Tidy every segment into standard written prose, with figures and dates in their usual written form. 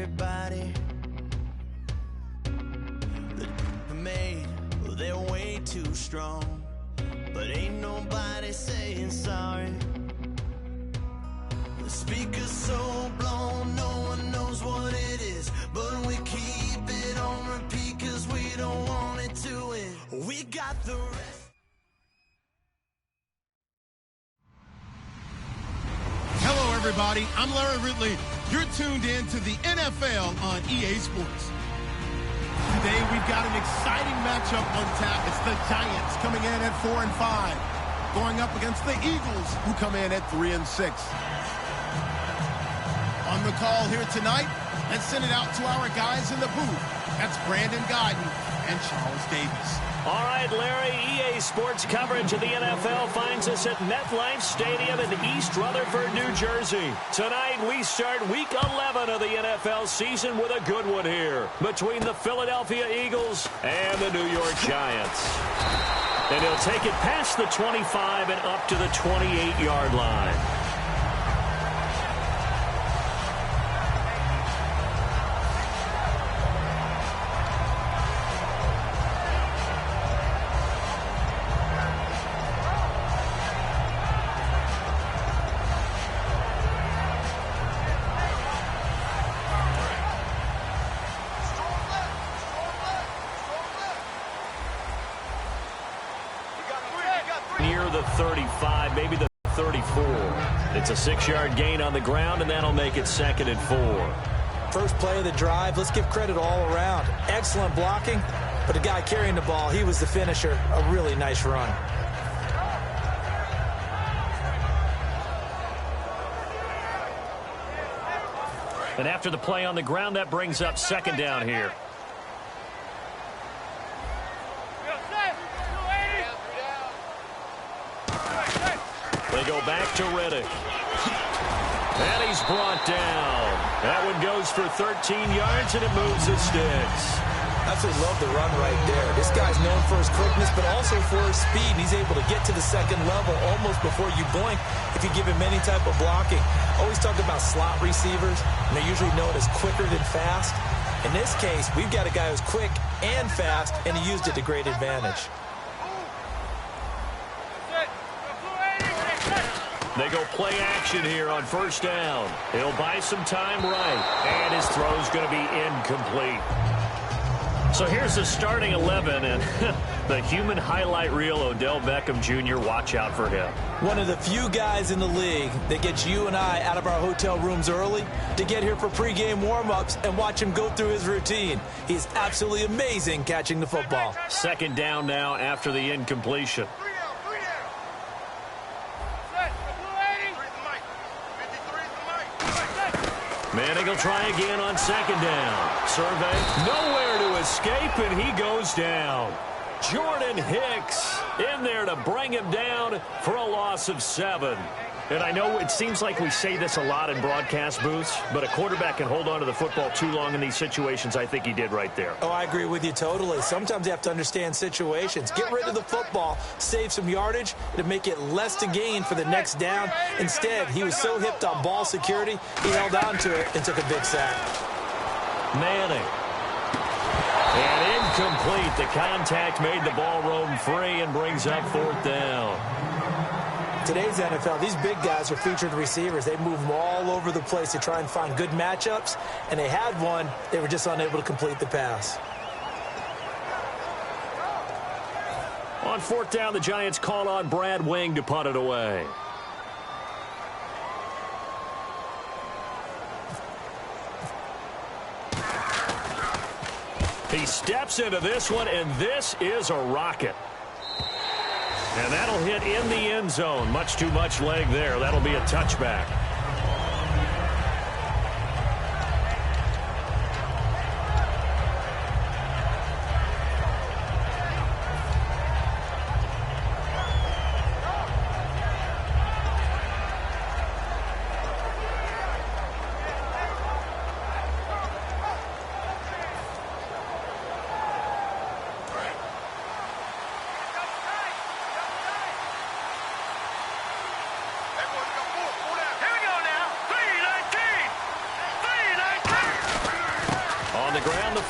everybody. The made, well, they're way too strong, but ain't nobody saying sorry. The speaker's so blown, no one knows what it is, but we keep it on repeat cause we don't want it to end. We got the rest. Hello everybody, I'm Larry Ridley. You're tuned in to the NFL on EA Sports. Today we've got an exciting matchup on tap. It's the Giants coming in at 4-5, going up against the Eagles who come in at 3-6. On the call here tonight, let's send it out to our guys in the booth. That's Brandon Guyton and Charles Davis. All right, Larry, EA Sports coverage of the NFL finds us at MetLife Stadium in East Rutherford, New Jersey. Tonight, we start Week 11 of the NFL season with a good one here between the Philadelphia Eagles and the New York Giants. And he'll take it past the 25 and up to the 28-yard line. Near the 35, maybe the 34. It's a 6-yard gain on the ground, and that'll make it 2nd and 4. First play of the drive, let's give credit all around. Excellent blocking, but the guy carrying the ball, he was the finisher. A really nice run. And after the play on the ground, that brings up 2nd down here. They go back to Riddick. And he's brought down. That one goes for 13 yards, and it moves the sticks. Absolutely love the run right there. This guy's known for his quickness, but also for his speed. And he's able to get to the 2nd level almost before you blink if you give him any type of blocking. Always talk about slot receivers, and they're usually known as quicker than fast. In this case, we've got a guy who's quick and fast, and he used it to great advantage. They go play action here on 1st down. He'll buy some time right, and his throw's going to be incomplete. So here's the starting 11, and the human highlight reel, Odell Beckham Jr., watch out for him. One of the few guys in the league that gets you and I out of our hotel rooms early to get here for pregame warm-ups and watch him go through his routine. He's absolutely amazing catching the football. 2nd down now after the incompletion. Manning will try again on 2nd down. Survey, nowhere to escape, and he goes down. Jordan Hicks in there to bring him down for a loss of 7. And I know it seems like we say this a lot in broadcast booths, but a quarterback can hold on to the football too long in these situations. I think he did right there. Oh, I agree with you totally. Sometimes you have to understand situations. Get rid of the football, save some yardage to make it less to gain for the next down. Instead, he was so hipped on ball security, he held on to it and took a big sack. Manning. And incomplete. The contact made the ball roam free and brings up 4th down. Today's NFL, these big guys are featured receivers. They move them all over the place to try and find good matchups, and they had one. They were just unable to complete the pass. On 4th down, the Giants call on Brad Wing to punt it away. He steps into this one, and this is a rocket. And that'll hit in the end zone. Much too much leg there. That'll be a touchback.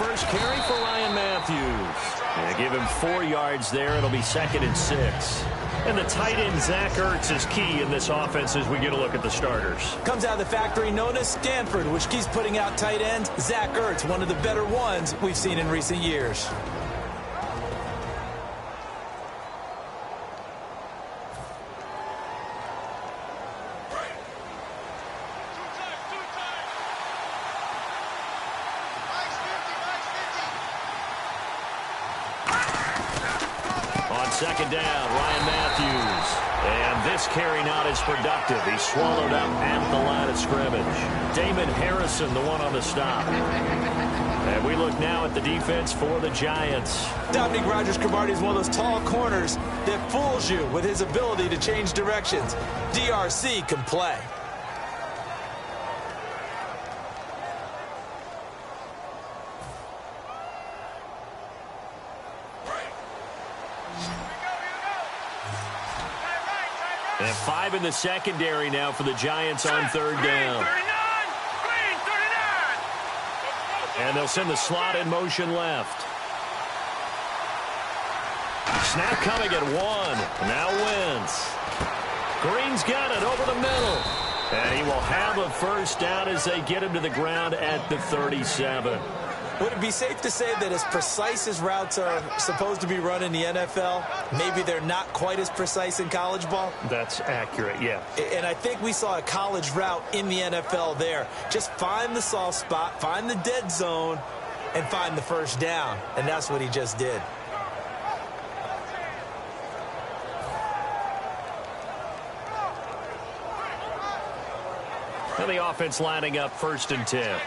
first carry for Ryan Matthews. Yeah, give him 4 yards there. It'll be 2nd and 6. And the tight end, Zach Ertz, is key in this offense as we get a look at the starters. Comes out of the factory known as Stanford, which keeps putting out tight ends. Zach Ertz, one of the better ones we've seen in recent years. Second down, Ryan Matthews. And this carry not as productive. He's swallowed up at the line of scrimmage. Damon Harrison, the one on the stop. And we look now at the defense for the Giants. Dominique Rodgers-Cromartie is one of those tall corners that fools you with his ability to change directions. DRC can play. And 5 in the secondary now for the Giants on 3rd down. And they'll send the slot in motion left. Snap coming at 1. Now Wentz. Green's got it over the middle. And he will have a first down as they get him to the ground at the 37. Would it be safe to say that as precise as routes are supposed to be run in the NFL, maybe they're not quite as precise in college ball? That's accurate, yeah. And I think we saw a college route in the NFL there. Just find the soft spot, find the dead zone, and find the first down. And that's what he just did. And the offense lining up 1st and 10.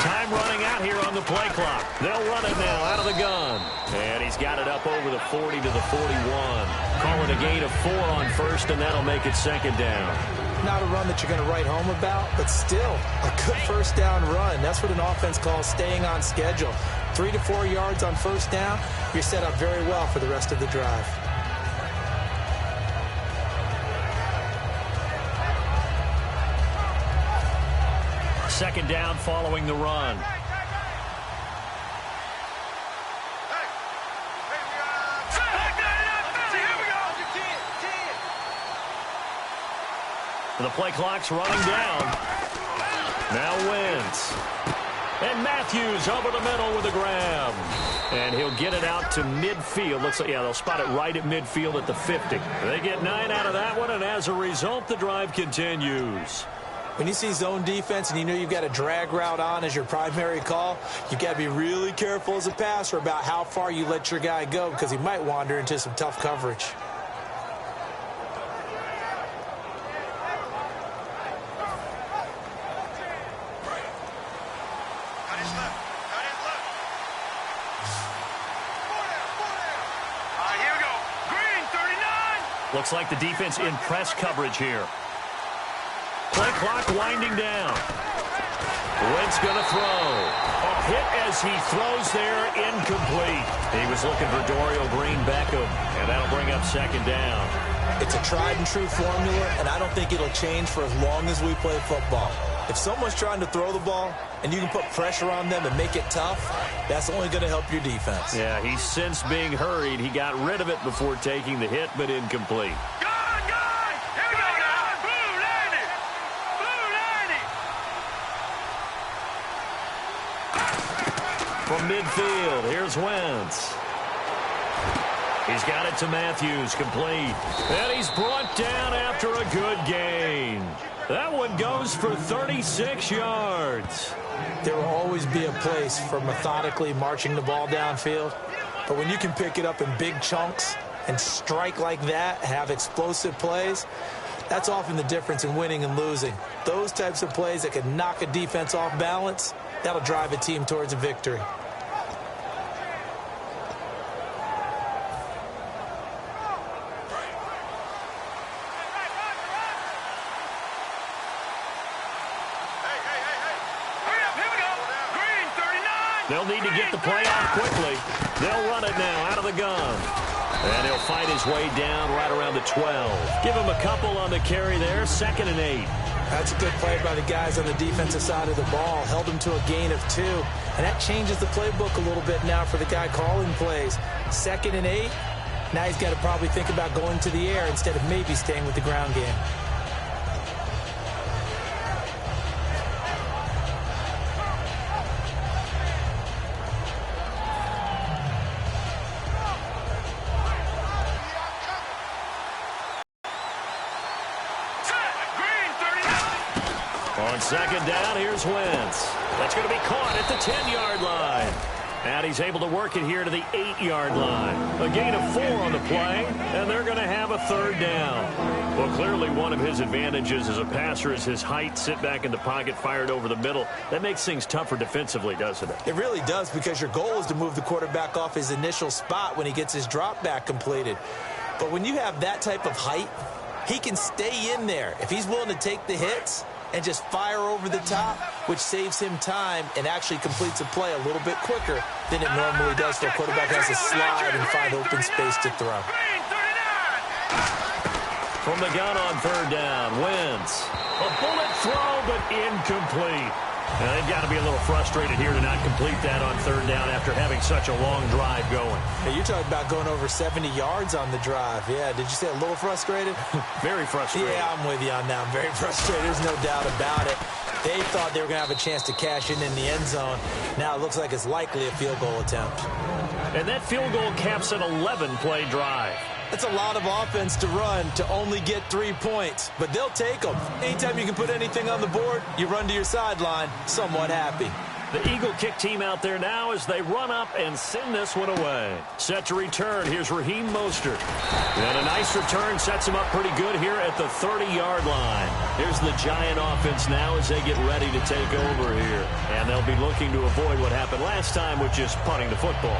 Time running out here on the play clock. They'll run it now out of the gun. And he's got it up over the 40 to the 41. Call it a gain of 4 on 1st, and that'll make it 2nd down. Not a run that you're going to write home about, but still a good first down run. That's what an offense calls staying on schedule. 3 to 4 yards on first down, you're set up very well for the rest of the drive. Second down following the run. The play clock's running down. Now Wentz. And Matthews over the middle with a grab. And he'll get it out to midfield. Looks like, yeah, they'll spot it right at midfield at the 50. They get 9 out of that one, and as a result, the drive continues. When you see zone defense and you know you've got a drag route on as your primary call, you've got to be really careful as a passer about how far you let your guy go because he might wander into some tough coverage. Looks like the defense in press coverage here. Play clock winding down. Wentz going to throw. A hit as he throws there, incomplete. He was looking for Dorial Green-Beckham, and that'll bring up 2nd down. It's a tried-and-true formula, and I don't think it'll change for as long as we play football. If someone's trying to throw the ball and you can put pressure on them and make it tough, that's only going to help your defense. Yeah, he's since being hurried. He got rid of it before taking the hit, but incomplete. From midfield, here's Wentz. He's got it to Matthews, complete. And he's brought down after a good gain. That one goes for 36 yards. There will always be a place for methodically marching the ball downfield. But when you can pick it up in big chunks and strike like that, have explosive plays, that's often the difference in winning and losing. Those types of plays that can knock a defense off balance, that'll drive a team towards a victory. They'll need to get the play off quickly. They'll run it now out of the gun. And he'll fight his way down right around the 12. Give him a couple on the carry there, 2nd and 8. That's a good play by the guys on the defensive side of the ball. Held him to a gain of 2. And that changes the playbook a little bit now for the guy calling plays. 2nd and 8. Now he's got to probably think about going to the air instead of maybe staying with the ground game. On 2nd down, here's Wentz. That's going to be caught at the 10-yard line. And he's able to work it here to the 8-yard line. A gain of 4 on the play, and they're going to have a 3rd down. Well, clearly one of his advantages as a passer is his height. Sit back in the pocket, fired over the middle. That makes things tougher defensively, doesn't it? It really does, because your goal is to move the quarterback off his initial spot when he gets his drop back completed. But when you have that type of height, he can stay in there. If he's willing to take the hits and just fire over the top, which saves him time and actually completes a play a little bit quicker than it normally does, so a quarterback has to slide and find open space to throw. From the gun on 3rd down, Wentz. A bullet throw, but incomplete. Now, they've got to be a little frustrated here to not complete that on 3rd down after having such a long drive going. Hey, you're talking about going over 70 yards on the drive. Yeah, did you say a little frustrated? Very frustrated. Yeah, I'm with you on that. I'm very frustrated. There's no doubt about it. They thought they were going to have a chance to cash in the end zone. Now it looks like it's likely a field goal attempt. And that field goal caps an 11-play drive. That's a lot of offense to run to only get 3 points, but they'll take them. Anytime you can put anything on the board, you run to your sideline somewhat happy. The Eagle kick team out there now as they run up and send this one away. Set to return. Here's Raheem Mostert. And a nice return sets him up pretty good here at the 30-yard line. Here's the Giant offense now as they get ready to take over here. And they'll be looking to avoid what happened last time, which is punting the football.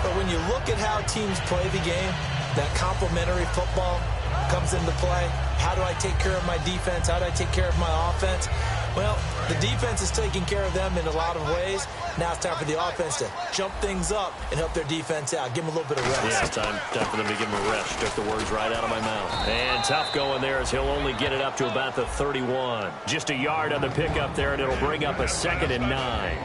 But when you look at how teams play the game, that complementary football comes into play. How do I take care of my defense? How do I take care of my offense? Well, the defense is taking care of them in a lot of ways. Now it's time for the offense to jump things up and help their defense out. Give them a little bit of rest. Yeah, time for them to give them a rest. Took the words right out of my mouth. And tough going there as he'll only get it up to about the 31. Just a yard on the pickup there, and it'll bring up a 2nd and 9.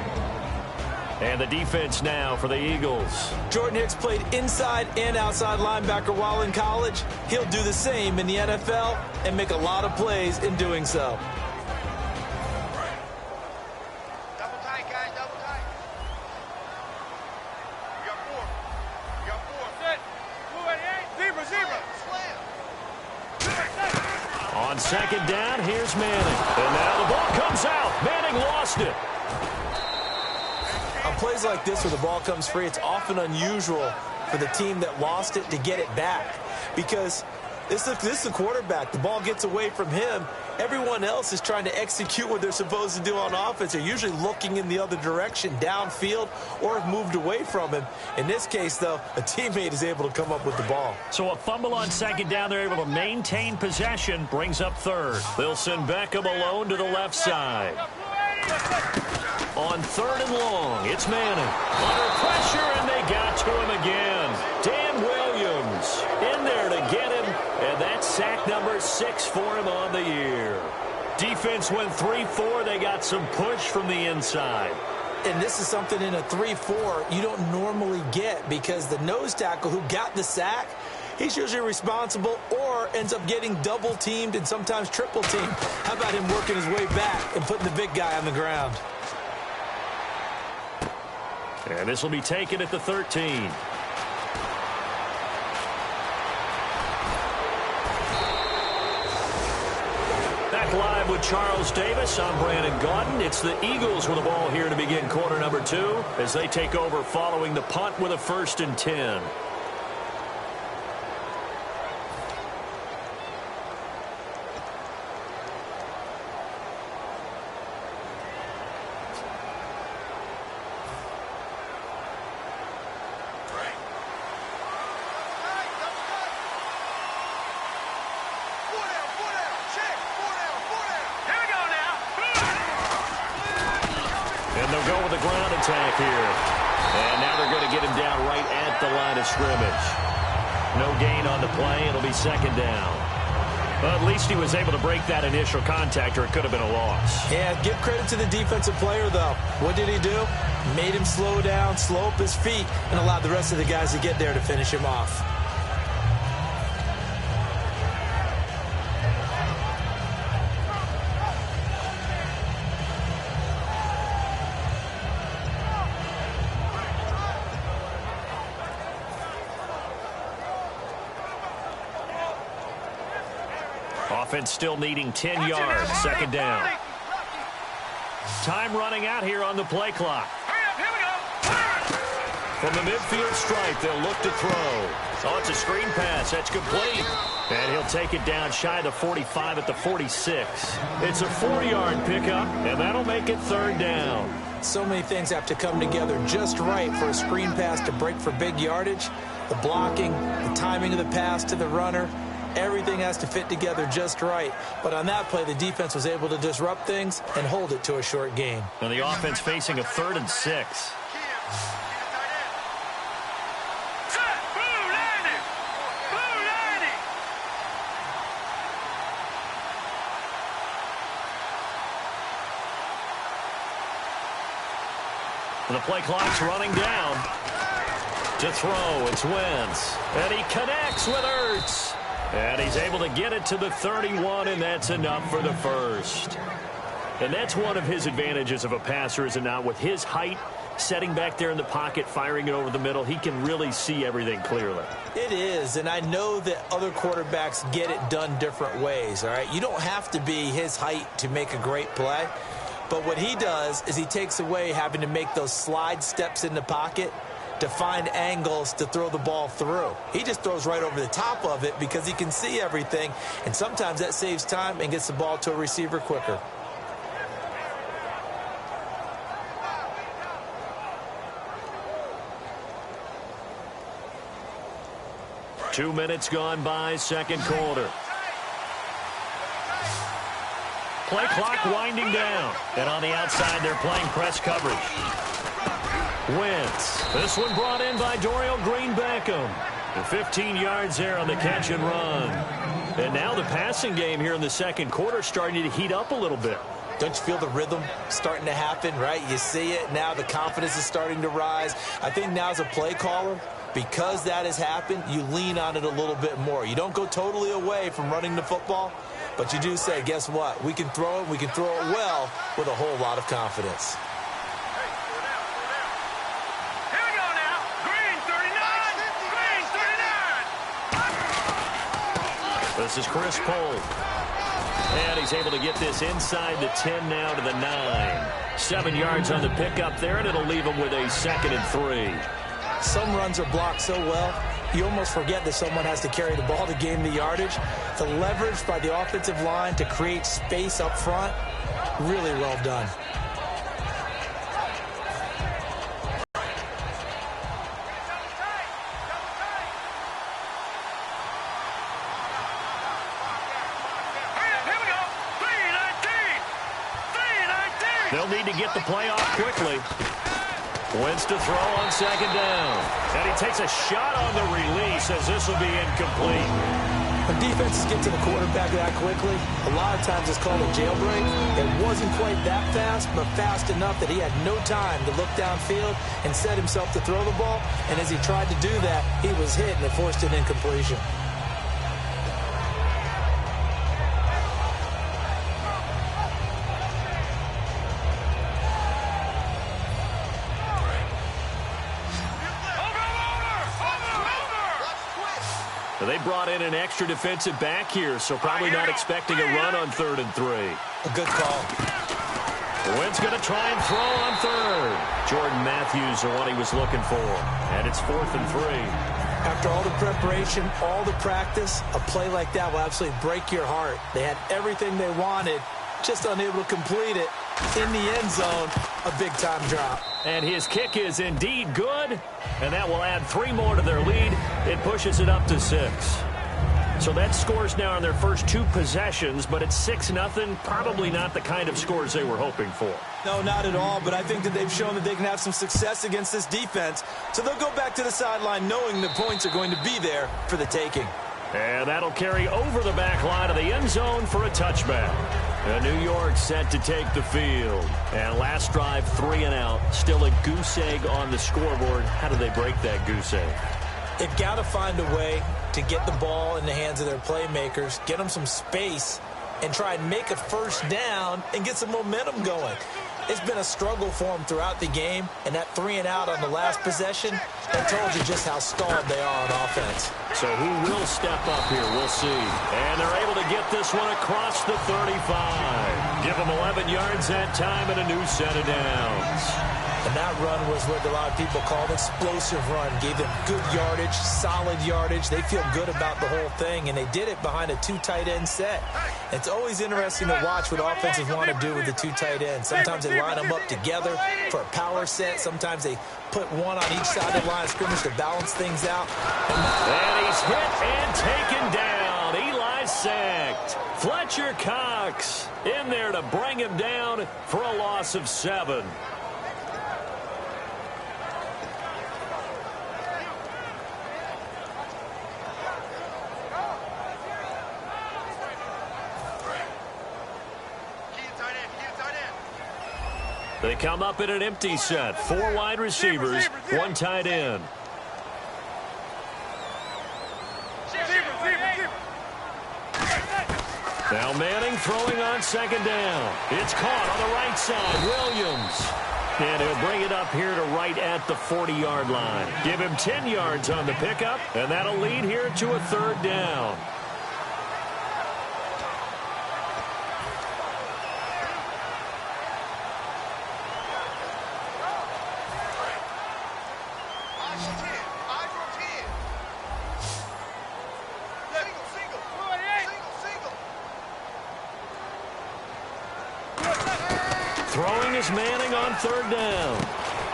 And the defense now for the Eagles. Jordan Hicks played inside and outside linebacker while in college. He'll do the same in the NFL and make a lot of plays in doing so. Double tight, guys, double tight. You got 4. You got 4. Sit. 288. Zebra. On 2nd down, here's Manning. And now the ball comes out. Manning lost it. On plays like this where the ball comes free, it's often unusual for the team that lost it to get it back, because this is the quarterback. The ball gets away from him. Everyone else is trying to execute what they're supposed to do on offense. They're usually looking in the other direction, downfield, or have moved away from him. In this case, though, a teammate is able to come up with the ball. So a fumble on 2nd down. They're able to maintain possession. Brings up 3rd. They'll send Beckham alone to the left side. On 3rd and long, it's Manning. Under pressure, and they got to him again. Dan Williams in there to get him, and that's sack number 6 for him on the year. Defense went 3-4. They got some push from the inside. And this is something in a 3-4 you don't normally get, because the nose tackle who got the sack, he's usually responsible or ends up getting double-teamed and sometimes triple-teamed. How about him working his way back and putting the big guy on the ground? And this will be taken at the 13. Back live with Charles Davis. I'm Brandon Gaudin. It's the Eagles with the ball here to begin quarter number 2 as they take over following the punt with a 1st and 10. And they'll go with the ground attack here. And now they're going to get him down right at the line of scrimmage. No gain on the play. It'll be second down. Well, at least he was able to break that initial contact, or it could have been a loss. Yeah, give credit to the defensive player, though. What did he do? Made him slow down, slow up his feet, and allowed the rest of the guys to get there to finish him off. Offense still needing 10 yards. Second down. Time running out here on the play clock. From the midfield stripe, they'll look to throw. Oh, it's a screen pass. That's complete. And he'll take it down shy of the 45 at the 46. It's a 4-yard pickup, and that'll make it third down. So many things have to come together just right for a screen pass to break for big yardage. The blocking, the timing of the pass to the runner. Everything has to fit together just right. But on that play, the defense was able to disrupt things and hold it to a short gain. And the offense facing a 3rd and 6. The play clock's running down. To throw, it's Wentz. And he connects with Ertz. And he's able to get it to the 31, and that's enough for the first. And that's one of his advantages of a passer, is it not? With his height, setting back there in the pocket, firing it over the middle, he can really see everything clearly. It is, and I know that other quarterbacks get it done different ways, all right? You don't have to be his height to make a great play. But what he does is he takes away having to make those slide steps in the pocket to find angles to throw the ball through. He just throws right over the top of it because he can see everything, and sometimes that saves time and gets the ball to a receiver quicker. Two minutes gone by, second quarter. Play clock winding down. And on the outside, they're playing press coverage. Wentz. This one brought in by Dorial Green-Beckham. 15 yards there on the catch and run. And now the passing game here in the second quarter starting to heat up a little bit. Don't you feel the rhythm starting to happen, right? You see it. Now the confidence is starting to rise. I think now as a play caller, because that has happened, you lean on it a little bit more. You don't go totally away from running the football, but you do say, guess what? We can throw it. We can throw it well with a whole lot of confidence. This is Chris Pohl. And he's able to get this inside the 10 now to the 9. 7 yards on the pickup there, and it'll leave him with a 2nd and 3. Some runs are blocked so well, you almost forget that someone has to carry the ball to gain the yardage. The leverage by the offensive line to create space up front, really well done. They'll need to get the play off quickly. Wentz to throw on second down. And he takes a shot on the release as this will be incomplete. When defenses get to the quarterback that quickly, a lot of times it's called a jailbreak. It wasn't quite that fast, but fast enough that he had no time to look downfield and set himself to throw the ball. And as he tried to do that, he was hit and it forced an incompletion. They brought in an extra defensive back here, so probably not expecting a run on 3rd and 3. A good call. Wentz going to try and throw on 3rd. Jordan Matthews, the one he was looking for. And it's 4th and 3. After all the preparation, all the practice, a play like that will absolutely break your heart. They had everything they wanted, just unable to complete it. In the end zone, a big-time drop. And his kick is indeed good, and that will add 3 more to their lead. It pushes it up to 6. So that scores now on their first 2 possessions, but it's 6-0. Probably not the kind of scores they were hoping for. No, not at all, but I think that they've shown that they can have some success against this defense. So they'll go back to the sideline knowing the points are going to be there for the taking. And that'll carry over the back line of the end zone for a touchback. And New York set to take the field. And last drive, 3 and out. Still a goose egg on the scoreboard. How do they break that goose egg? They've got to find a way to get the ball in the hands of their playmakers, get them some space, and try and make a first down and get some momentum going. It's been a struggle for them throughout the game, and that 3 and out on the last possession, that told you just how stalled they are on offense. So who will step up here? We'll see. And they're able to get this one across the 35. Give them 11 yards that time and a new set of downs. And that run was what a lot of people called explosive run. Gave them good yardage, solid yardage. They feel good about the whole thing, and they did it behind a 2 tight end set. It's always interesting to watch what offenses want to do with the 2 tight ends. Sometimes they line them up together for a power set. Sometimes they put one on each side of the line of scrimmage to balance things out. And he's hit and taken down. Eli sacked. Fletcher Cox in there to bring him down for a loss of 7. They come up in an empty set. 4 wide receivers, 1 tight end. Now Manning throwing on 2nd down. It's caught on the right side. Williams. And he'll bring it up here to right at the 40-yard line. Give him 10 yards on the pickup, and that'll lead here to a 3rd down. Throwing is Manning on 3rd down.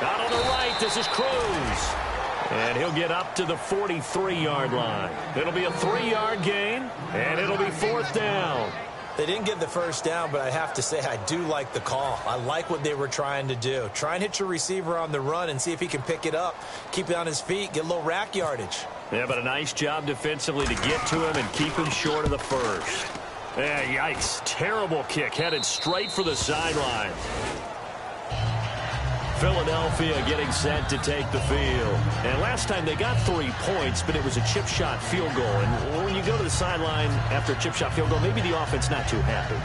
Out on the right, this is Cruz. And he'll get up to the 43-yard line. It'll be a 3-yard gain, and it'll be 4th down. They didn't get the first down, but I have to say I do like the call. I like what they were trying to do. Try and hit your receiver on the run and see if he can pick it up, keep it on his feet, get a little rack yardage. Yeah, but a nice job defensively to get to him and keep him short of the first. Yeah, yikes. Terrible kick headed straight for the sideline. Philadelphia getting set to take the field. And last time they got 3 points, but it was a chip shot field goal. And when you go to the sideline after a chip shot field goal, maybe the offense not too happy.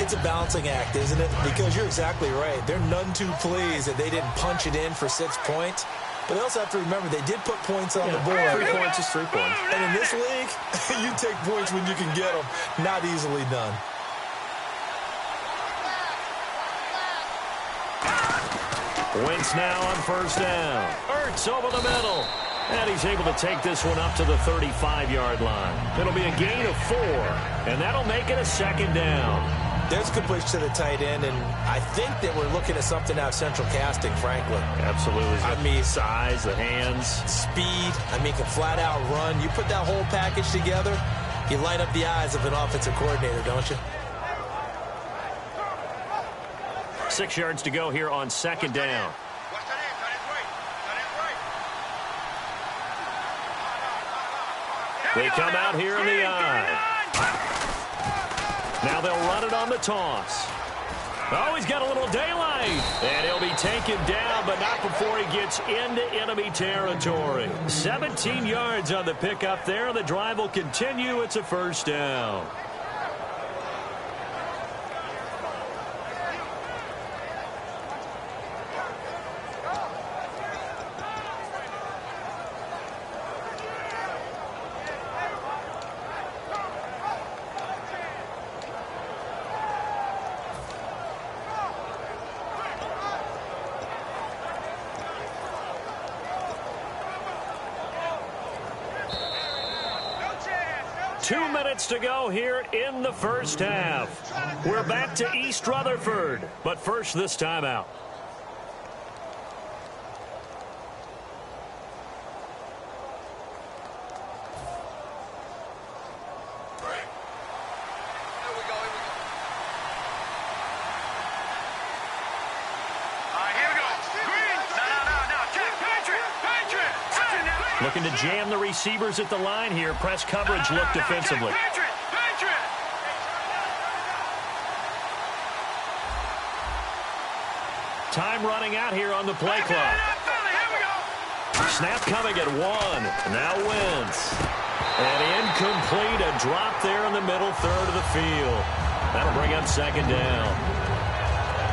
It's a balancing act, isn't it? Because you're exactly right. They're none too pleased that they didn't punch it in for 6 points. But they also have to remember they did put points on the board. 3 points is 3 points. And in this league, you take points when you can get them. Not easily done. Wentz now on 1st down. Ertz over the middle. And he's able to take this one up to the 35-yard line. It'll be a gain of 4. And that'll make it a 2nd down. There's a good push to the tight end, and I think that we're looking at something out of central casting, frankly. Absolutely. I mean, size, the hands. Speed. I mean, can flat-out run. You put that whole package together, you light up the eyes of an offensive coordinator, don't you? 6 yards to go here on 2nd down. They come out here in the eye. Now they'll run it on the toss. Oh, he's got a little daylight. And he'll be taken down, but not before he gets into enemy territory. 17 yards on the pickup there. The drive will continue. It's a 1st down. To go here in the 1st half. We're back to East Rutherford, but first this timeout. Looking to jam the receivers at the line here. Press coverage look defensively. Time running out here on the play clock. Snap coming at 1. Now Wentz. And incomplete. A drop there in the middle third of the field. That'll bring up second down.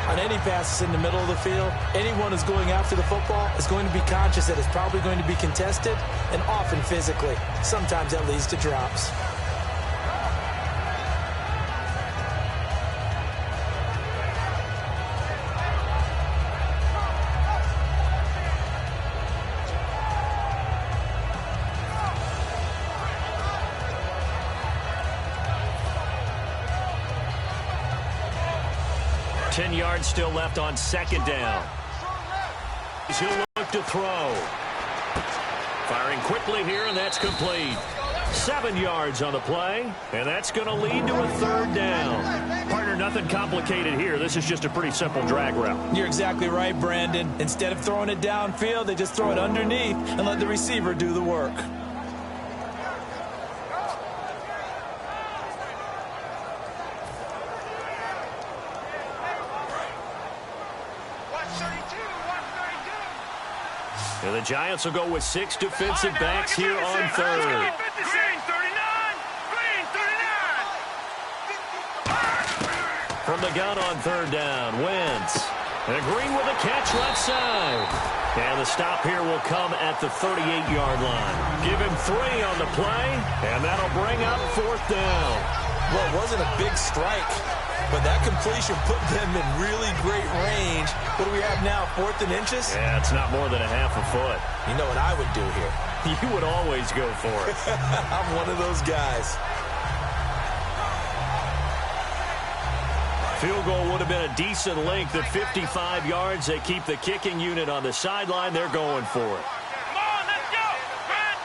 On any passes in the middle of the field, anyone who's going after the football is going to be conscious that it's probably going to be contested, and often physically. Sometimes that leads to drops. Yards still left on second down. He'll look to throw. Firing quickly here, and that's complete. 7 yards on the play, and that's going to lead to a third down. Partner, nothing complicated here. This is just a pretty simple drag route. You're exactly right, Brandon. Instead of throwing it downfield, they just throw it underneath and let the receiver do the work. And the Giants will go with 6 defensive backs here on third. From the gun on third down, Wentz. And Green with a catch left side. And the stop here will come at the 38-yard line. Give him 3 on the play, and that'll bring up fourth down. Well, it wasn't a big strike, but that completion put them in really great range. What do we have now, 4th and inches? Yeah, it's not more than a half a foot. You know what I would do here? You would always go for it. I'm one of those guys. Field goal would have been a decent length at 55 yards. They keep the kicking unit on the sideline. They're going for it. Come on, let's go. Brand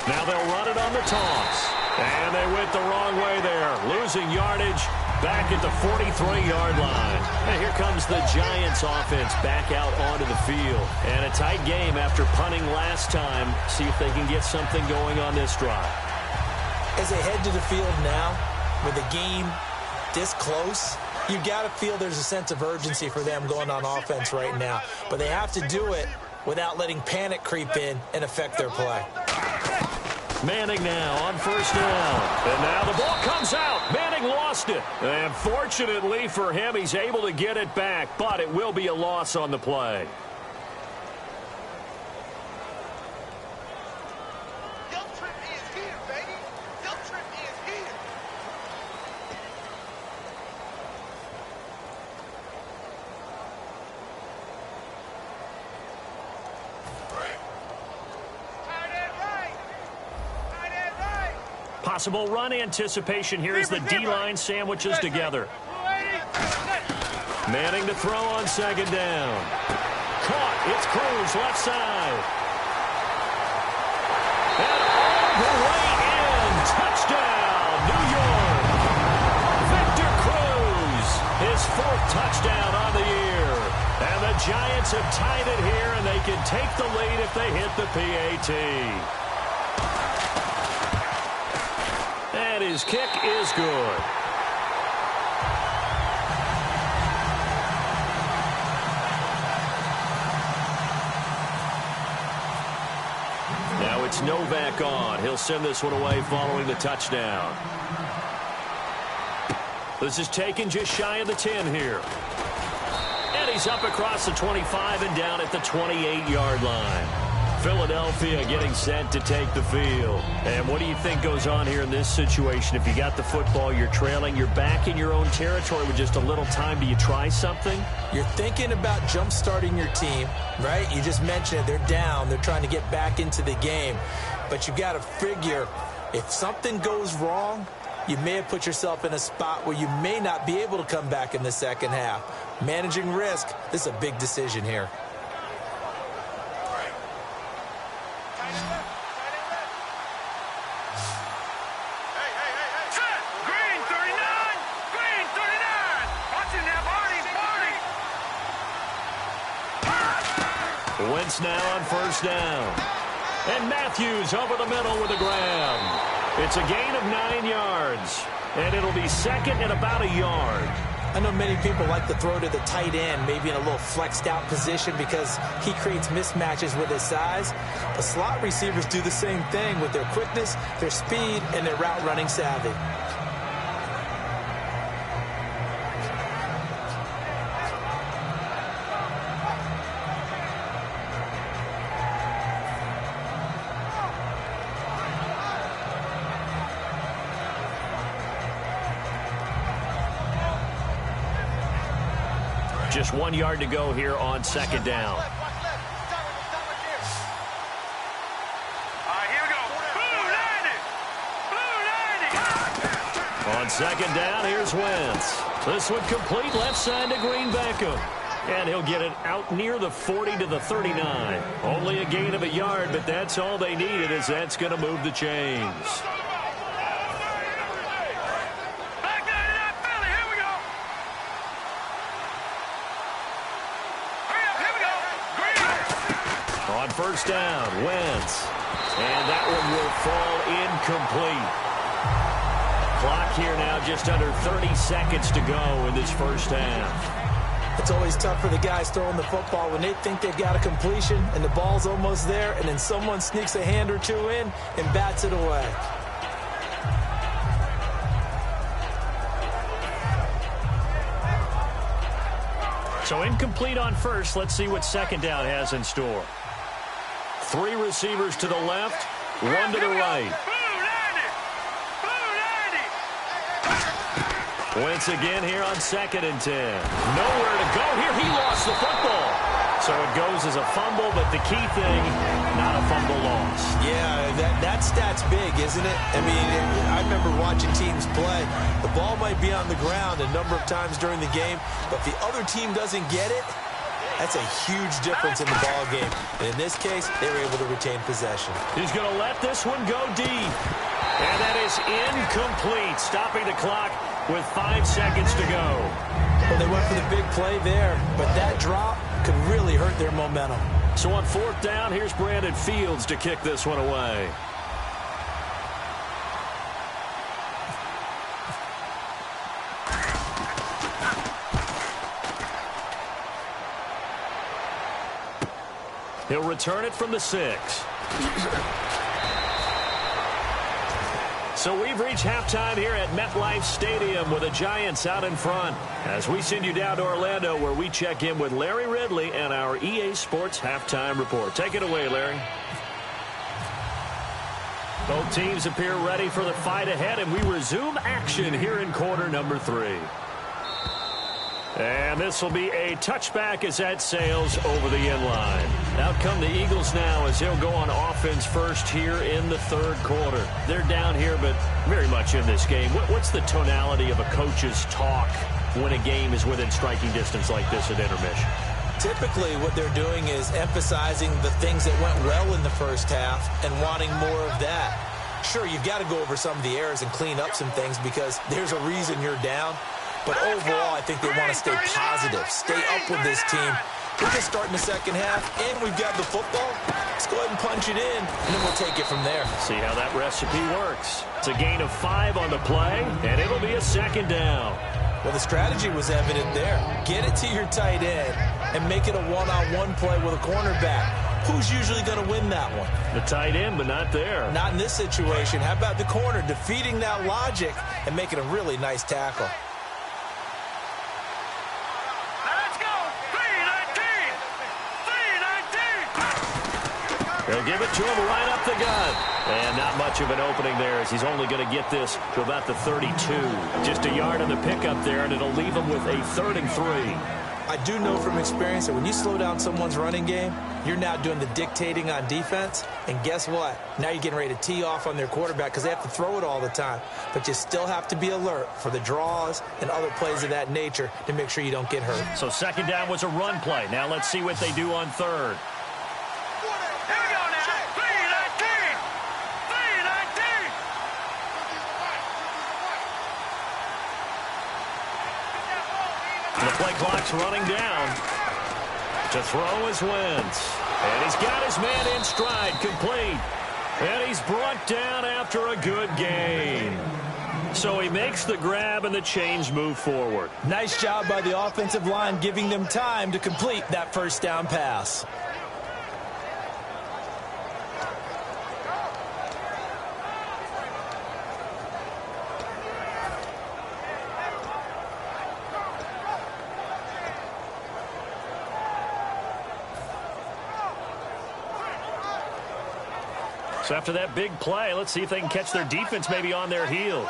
38. Now they'll run it on the toss. And they went the wrong way there. Losing yardage back at the 43-yard line. And here comes the Giants offense back out onto the field. And a tight game after punting last time. See if they can get something going on this drive. As they head to the field now, with the game this close, you've got to feel there's a sense of urgency for them going on offense right now. But they have to do it without letting panic creep in and affect their play. Manning now on first down. And now the ball comes out. Manning lost it. And fortunately for him, he's able to get it back, but it will be a loss on the play. Possible run anticipation here as the D-line sandwiches together. Manning to throw on second down. Caught. It's Cruz left side. And all the way in. Touchdown, New York. Victor Cruz, his 4th touchdown on the year. And the Giants have tied it here, and they can take the lead if they hit the PAT. And his kick is good. Now it's Novak on. He'll send this one away following the touchdown. This is taken just shy of the 10 here. And he's up across the 25 and down at the 28-yard line. Philadelphia getting set to take the field. And what do you think goes on here in this situation? If you got the football, you're trailing, you're back in your own territory with just a little time. Do you try something? You're thinking about jump-starting your team, right? You just mentioned it. They're down. They're trying to get back into the game. But you got to figure if something goes wrong, you may have put yourself in a spot where you may not be able to come back in the second half. Managing risk, this is a big decision here. Wentz now on first down. And Matthews over the middle with a grab. It's a gain of 9 yards. And it'll be second and about a yard. I know many people like to throw to the tight end, maybe in a little flexed out position because he creates mismatches with his size. But slot receivers do the same thing with their quickness, their speed, and their route running savvy. Just 1 yard to go here on second down. All right, here we go. Blue 90. On second down, here's Wentz. This one complete left side to Green Beckham. And he'll get it out near the 40 to the 39. Only a gain of a yard, but that's all they needed, as that's going to move the chains. On first down, Wentz. And that one will fall incomplete. Clock here now just under 30 seconds to go in this first half. It's always tough for the guys throwing the football when they think they've got a completion and the ball's almost there, and then someone sneaks a hand or two in and bats it away. So incomplete on first. Let's see what second down has in store. 3 receivers to the left, 1 to the right. Wentz again here on 2nd and 10. Nowhere to go here. He lost the football. So it goes as a fumble, but the key thing, not a fumble loss. Yeah, that stat's big, isn't it? I mean, I remember watching teams play. The ball might be on the ground a number of times during the game, but if the other team doesn't get it, that's a huge difference in the ball game. And in this case, they were able to retain possession. He's going to let this one go deep. And that is incomplete, stopping the clock with 5 seconds to go. Well, they went for the big play there, but that drop could really hurt their momentum. So on 4th down, here's Brandon Fields to kick this one away. He'll return it from the 6. So we've reached halftime here at MetLife Stadium with the Giants out in front, as we send you down to Orlando, where we check in with Larry Ridley and our EA Sports Halftime Report. Take it away, Larry. Both teams appear ready for the fight ahead, and we resume action here in quarter number 3. And this will be a touchback as that sails over the end line. Out come the Eagles now as they'll go on offense first here in the 3rd quarter. They're down here, but very much in this game. What's the tonality of a coach's talk when a game is within striking distance like this at intermission? Typically, what they're doing is emphasizing the things that went well in the first half and wanting more of that. Sure, you've got to go over some of the errors and clean up some things because there's a reason you're down. But overall, I think they want to stay positive, stay up with this team. We're just starting the second half, and we've got the football. Let's go ahead and punch it in, and then we'll take it from there. See how that recipe works. It's a gain of 5 on the play, and it'll be a 2nd down. Well, the strategy was evident there. Get it to your tight end and make it a one-on-one play with a cornerback. Who's usually going to win that one? The tight end, but not there. Not in this situation. How about the corner defeating that logic and making a really nice tackle? They'll give it to him right up the gut. And not much of an opening there, as he's only going to get this to about the 32. Just a yard on the pickup there, and it'll leave him with a 3rd and 3. I do know from experience that when you slow down someone's running game, you're now doing the dictating on defense. And guess what? Now you're getting ready to tee off on their quarterback because they have to throw it all the time. But you still have to be alert for the draws and other plays of that nature to make sure you don't get hurt. So 2nd down was a run play. Now let's see what they do on 3rd. The play clock's running down. To throw is Wentz. And he's got his man in stride, complete. And he's brought down after a good gain. So he makes the grab and the chains move forward. Nice job by the offensive line, giving them time to complete that first down pass. So after that big play, let's see if they can catch their defense maybe on their heels.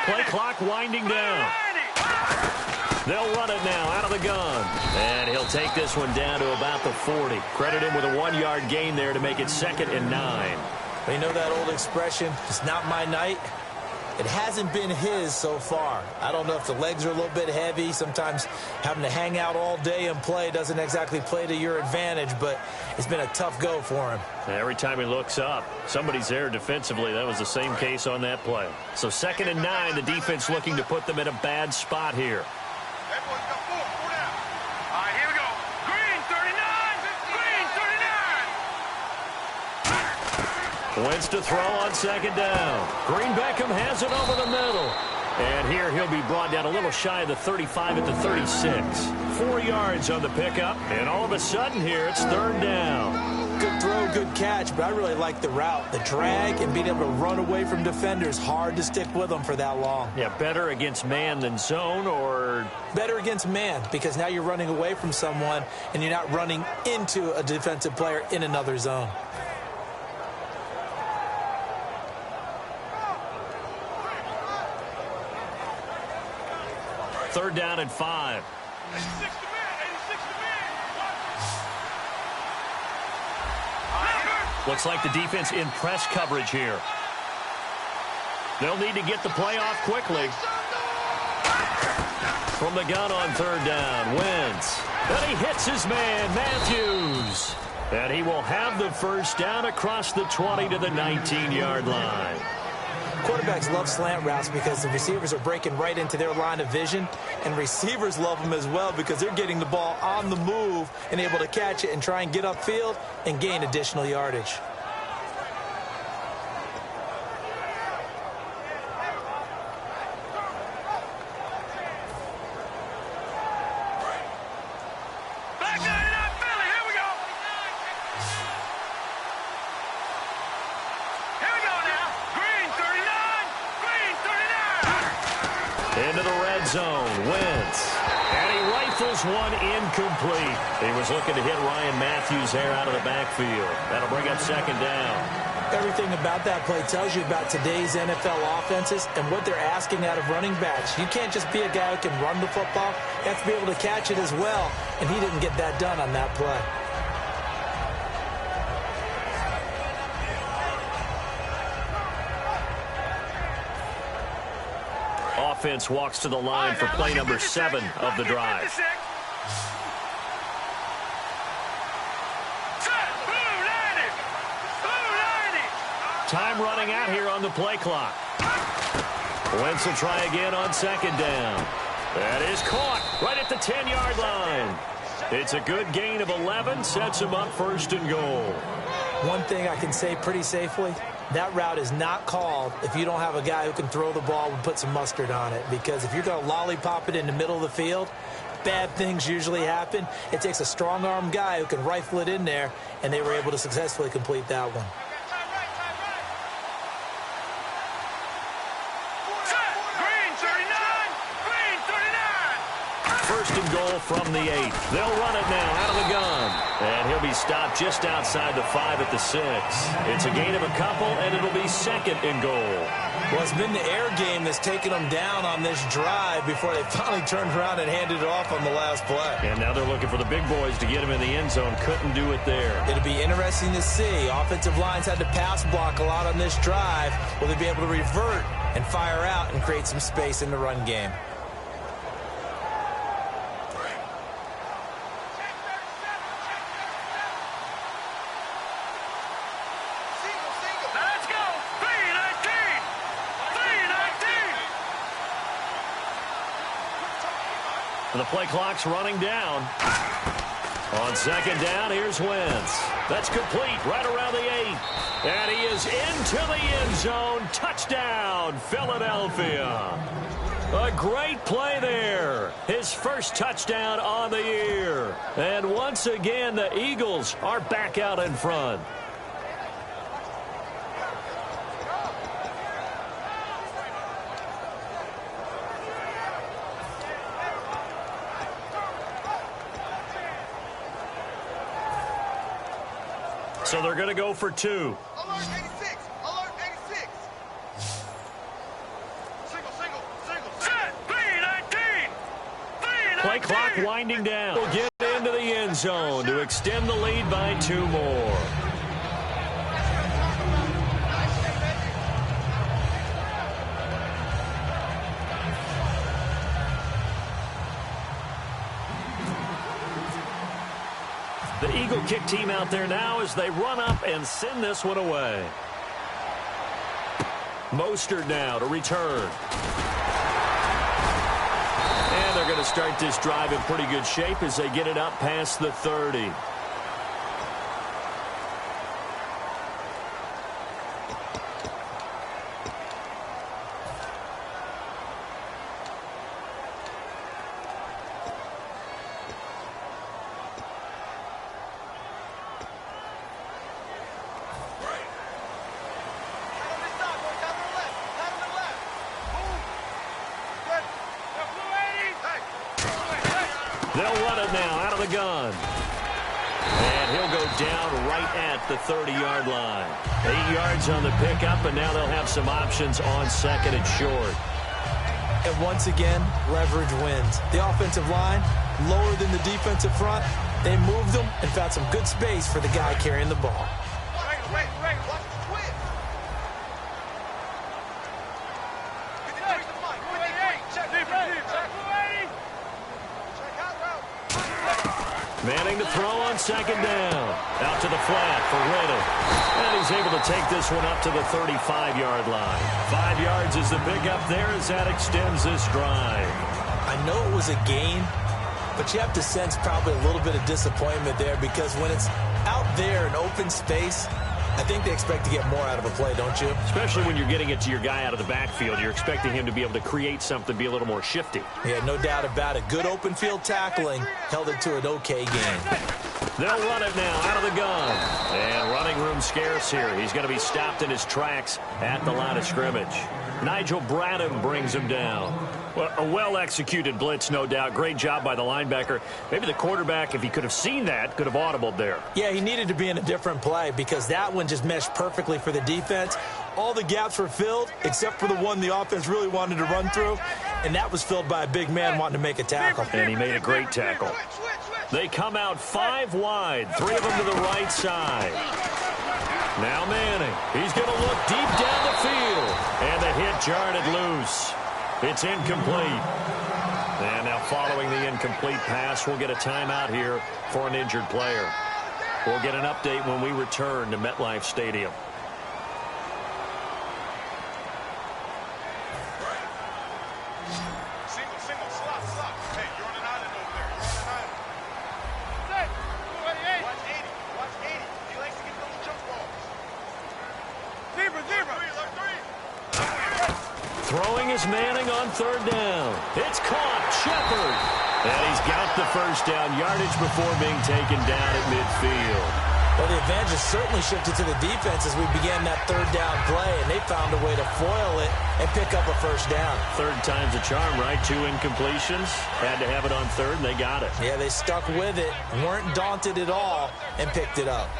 Play clock winding down. They'll run it now out of the gun. And he'll take this one down to about the 40. Credit him with a 1-yard gain there to make it 2nd and 9. You know that old expression, it's not my night? It hasn't been his so far. I don't know if the legs are a little bit heavy. Sometimes having to hang out all day and play doesn't exactly play to your advantage, but it's been a tough go for him. Every time he looks up, somebody's there defensively. That was the same case on that play. So 2nd and 9, the defense looking to put them in a bad spot here. Wentz to throw on 2nd down. Green Beckham has it over the middle. And here he'll be brought down a little shy of the 35 at the 36. 4 yards on the pickup. And all of a sudden here, it's 3rd down. Good throw, good catch, but I really like the route. The drag and being able to run away from defenders, hard to stick with them for that long. Yeah, better against man than zone, or? Better against man, because now you're running away from someone and you're not running into a defensive player in another zone. 3rd down and 5. Looks like the defense in press coverage here. They'll need to get the play off quickly. From the gun on 3rd down, Wentz. And he hits his man, Matthews. And he will have the first down across the 20 to the 19-yard line. Quarterbacks love slant routes because the receivers are breaking right into their line of vision, and receivers love them as well because they're getting the ball on the move and able to catch it and try and get upfield and gain additional yardage. Into the red zone, Wentz. And he rifles one incomplete. He was looking to hit Ryan Matthews there out of the backfield. That'll bring up 2nd down. Everything about that play tells you about today's NFL offenses and what they're asking out of running backs. You can't just be a guy who can run the football. You have to be able to catch it as well, and he didn't get that done on that play. Offense walks to the line for play number 7 of the drive. Time running out here on the play clock. Wentz will try again on 2nd down. That is caught right at the 10-yard line. It's a good gain of 11, sets him up 1st and goal. One thing I can say pretty safely, that route is not called if you don't have a guy who can throw the ball and put some mustard on it. Because if you're going to lollipop it in the middle of the field, bad things usually happen. It takes a strong-arm guy who can rifle it in there, and they were able to successfully complete that one. First and goal from the 8. They'll run it now out of the gun. And he'll be stopped just outside the 5 at the 6. It's a gain of a couple, and it'll be 2nd and goal. Well, it's been the air game that's taken them down on this drive before they finally turned around and handed it off on the last play. And now they're looking for the big boys to get him in the end zone. Couldn't do it there. It'll be interesting to see. Offensive lines had to pass block a lot on this drive. Will they be able to revert and fire out and create some space in the run game? And the play clock's running down. On second down, here's Wentz. That's complete right around the 8. And he is into the end zone. Touchdown, Philadelphia. A great play there. His first touchdown on the year. And once again, the Eagles are back out in front. So they're going to go for 2. Alert 86! Alert 86! Single. Set! Play clock winding down. We'll get into the end zone to extend the lead by 2 more. The Eagle kick team out there now as they run up and send this one away. Mostert now to return. And they're going to start this drive in pretty good shape as they get it up past the 30. They'll run it now out of the gun. And he'll go down right at the 30-yard line. 8 yards on the pickup, and now they'll have some options on second and short. And once again, leverage wins. The offensive line, lower than the defensive front. They moved them and found some good space for the guy carrying the ball. Wait. Watch the twist. Check. Manning to throw on second down. Out to the flat for Riddle. And he's able to take this one up to the 35-yard line. 5 yards is the pickup there as that extends this drive. I know it was a gain, but you have to sense probably a little bit of disappointment there because when it's out there in open space, I think they expect to get more out of a play, don't you? Especially when you're getting it to your guy out of the backfield. You're expecting him to be able to create something, be a little more shifty. Yeah, no doubt about it. Good open field tackling held it to an okay gain. They'll run it now out of the gun. And running room scarce here. He's going to be stopped in his tracks at the line of scrimmage. Nigel Bradham brings him down. Well, a well-executed blitz, no doubt. Great job by the linebacker. Maybe the quarterback, if he could have seen that, could have audibled there. Yeah, he needed to be in a different play because that one just meshed perfectly for the defense. All the gaps were filled except for the one the offense really wanted to run through, and that was filled by a big man wanting to make a tackle. And he made a great tackle. They come out 5 wide, 3 of them to the right side. Now Manning. He's going to look deep down the field. And the hit jarred it loose. It's incomplete. And now following the incomplete pass, we'll get a timeout here for an injured player. We'll get an update when we return to MetLife Stadium. Single, slot. Hey, you're on an island over there. Watch 80. He likes to get little jump balls. Zebra. Throwing is Manning on third down. It's caught. Shepard. And he's got the first down yardage before being taken down at midfield. Well, the advantage certainly shifted to the defense as we began that third down play, and they found a way to foil it and pick up a first down. Third time's a charm, right? 2 incompletions. Had to have it on third, and they got it. Yeah, they stuck with it, weren't daunted at all, and picked it up.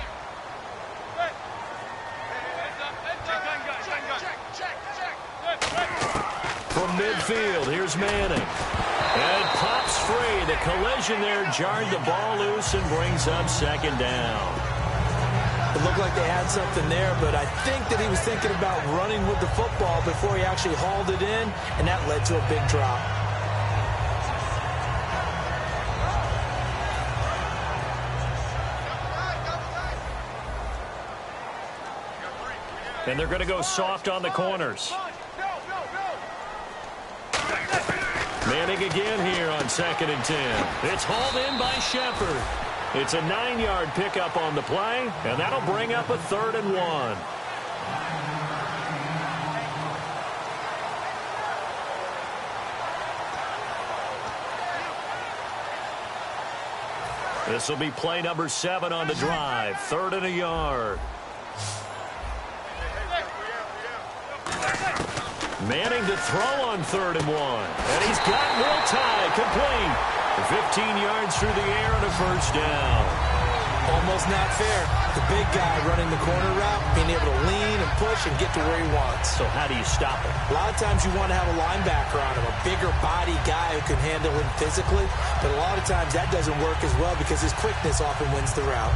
From midfield, here's Manning. And it pops free. The collision there jarred the ball loose and brings up second down. It looked like they had something there, but I think that he was thinking about running with the football before he actually hauled it in, and that led to a big drop. And they're going to go soft on the corners. Manning again here on 2nd and 10. It's hauled in by Shepard. It's a 9-yard pickup on the play, and that'll bring up a 3rd and 1. This will be play number 7 on the drive. 3rd and a yard. Manning to throw on 3rd and 1. And he's got Will Tye complete. 15 yards through the air and a 1st down. Almost not fair. The big guy running the corner route, being able to lean and push and get to where he wants. So how do you stop it? A lot of times you want to have a linebacker on him, a bigger body guy who can handle him physically. But a lot of times that doesn't work as well because his quickness often wins the route.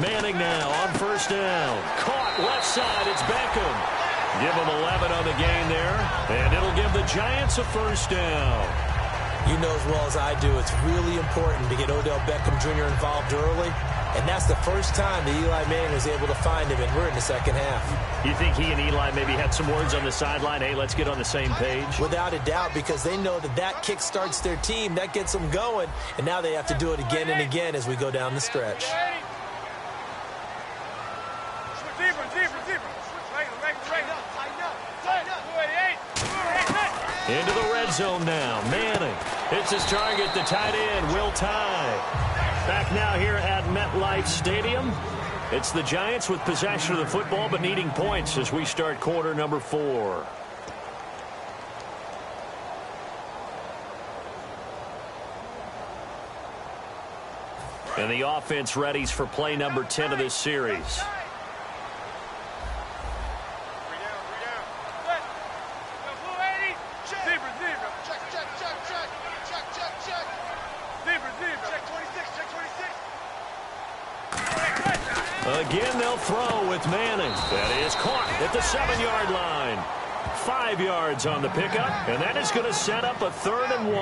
Manning now on 1st down. Caught left side. It's Beckham. Give him 11 on the gain there. And it'll give the Giants a 1st down. You know as well as I do, it's really important to get Odell Beckham Jr. involved early. And that's the first time that Eli Manning was able to find him, and we're in the 2nd half. You think he and Eli maybe had some words on the sideline? Hey, let's get on the same page? Without a doubt, because they know that that kick starts their team. That gets them going. And now they have to do it again and again as we go down the stretch. Into the red zone now. Manning. It's his target, the tight end, Will Tye. Back now here at MetLife Stadium. It's the Giants with possession of the football but needing points as we start quarter number 4. And the offense readies for play number 10 of this series. Again, they'll throw with Manning. That is caught at the 7-yard line. 5 yards on the pickup, and that is going to set up a 3rd and 1.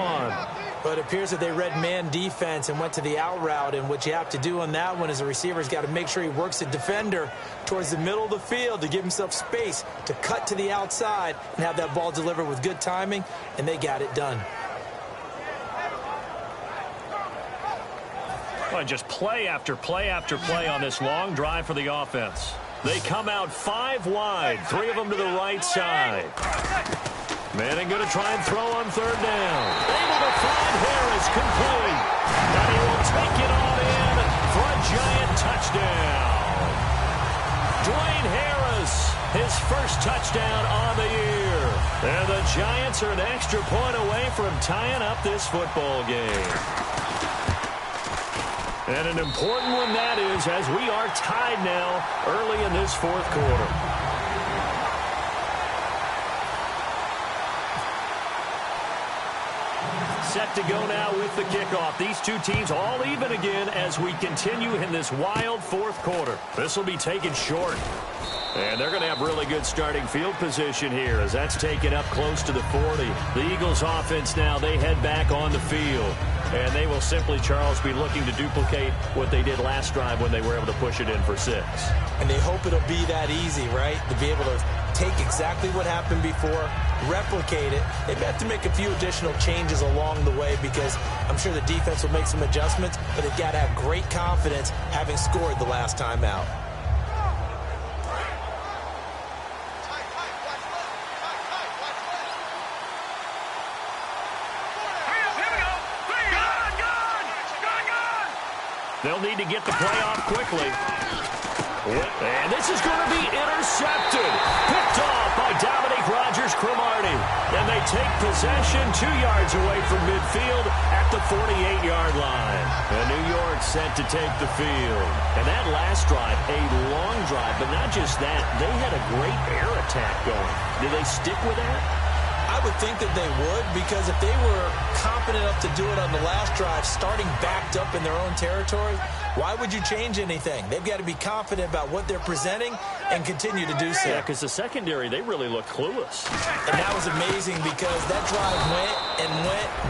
But it appears that they read man defense and went to the out route, and what you have to do on that one is the receiver's got to make sure he works the defender towards the middle of the field to give himself space to cut to the outside and have that ball delivered with good timing, and they got it done. Well, just play after play after play on this long drive for the offense. They come out 5 wide, 3 of them to the right side. Manning going to try and throw on 3rd down. Able to find Harris, complete. And he will take it on in for a Giant touchdown. Dwayne Harris, his first touchdown on the year. And the Giants are an extra point away from tying up this football game. And an important one that is, as we are tied now early in this 4th quarter. Set to go now with the kickoff. These two teams all even again as we continue in this wild 4th quarter. This will be taken short. And they're going to have really good starting field position here as that's taken up close to the 40. The Eagles offense now, they head back on the field. And they will simply, Charles, be looking to duplicate what they did last drive when they were able to push it in for 6. And they hope it'll be that easy, right? To be able to take exactly what happened before, replicate it. They may have to make a few additional changes along the way because I'm sure the defense will make some adjustments, but they've got to have great confidence having scored the last time out. They'll need to get the play off quickly. And this is going to be intercepted. Picked off by Dominique Rodgers-Cromartie. And they take possession 2 yards away from midfield at the 48-yard line. And New York set to take the field. And that last drive, a long drive, but not just that. They had a great air attack going. Do they stick with that? I I would think that they would, because if they were competent enough to do it on the last drive, starting backed up in their own territory, why would you change anything? They've got to be confident about what they're presenting and continue to do so. Yeah, because the secondary, they really look clueless. And that was amazing because that drive went,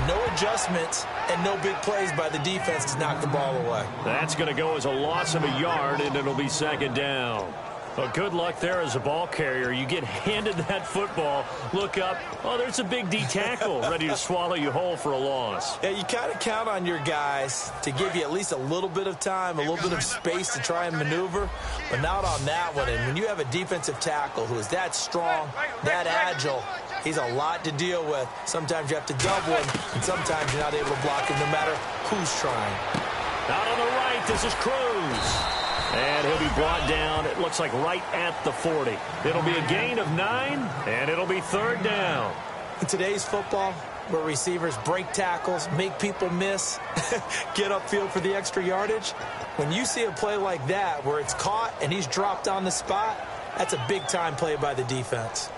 no adjustments, and no big plays by the defense to knock the ball away. That's going to go as a loss of a yard, and it'll be second down. Well, good luck there as a ball carrier. You get handed that football, look up, oh, there's a big D tackle ready to swallow you whole for a loss. Yeah, you kind of count on your guys to give you at least a little bit of time, a little bit of space to try and maneuver, but not on that one. And when you have a defensive tackle who is that strong, that agile, he's a lot to deal with. Sometimes you have to double him, and sometimes you're not able to block him no matter who's trying. Out on the right, this is Cruz. And he'll be brought down, it looks like right at the 40. It'll be a gain of 9, and it'll be third down. In today's football, where receivers break tackles, make people miss, get upfield for the extra yardage, when you see a play like that where it's caught and he's dropped on the spot, that's a big-time play by the defense.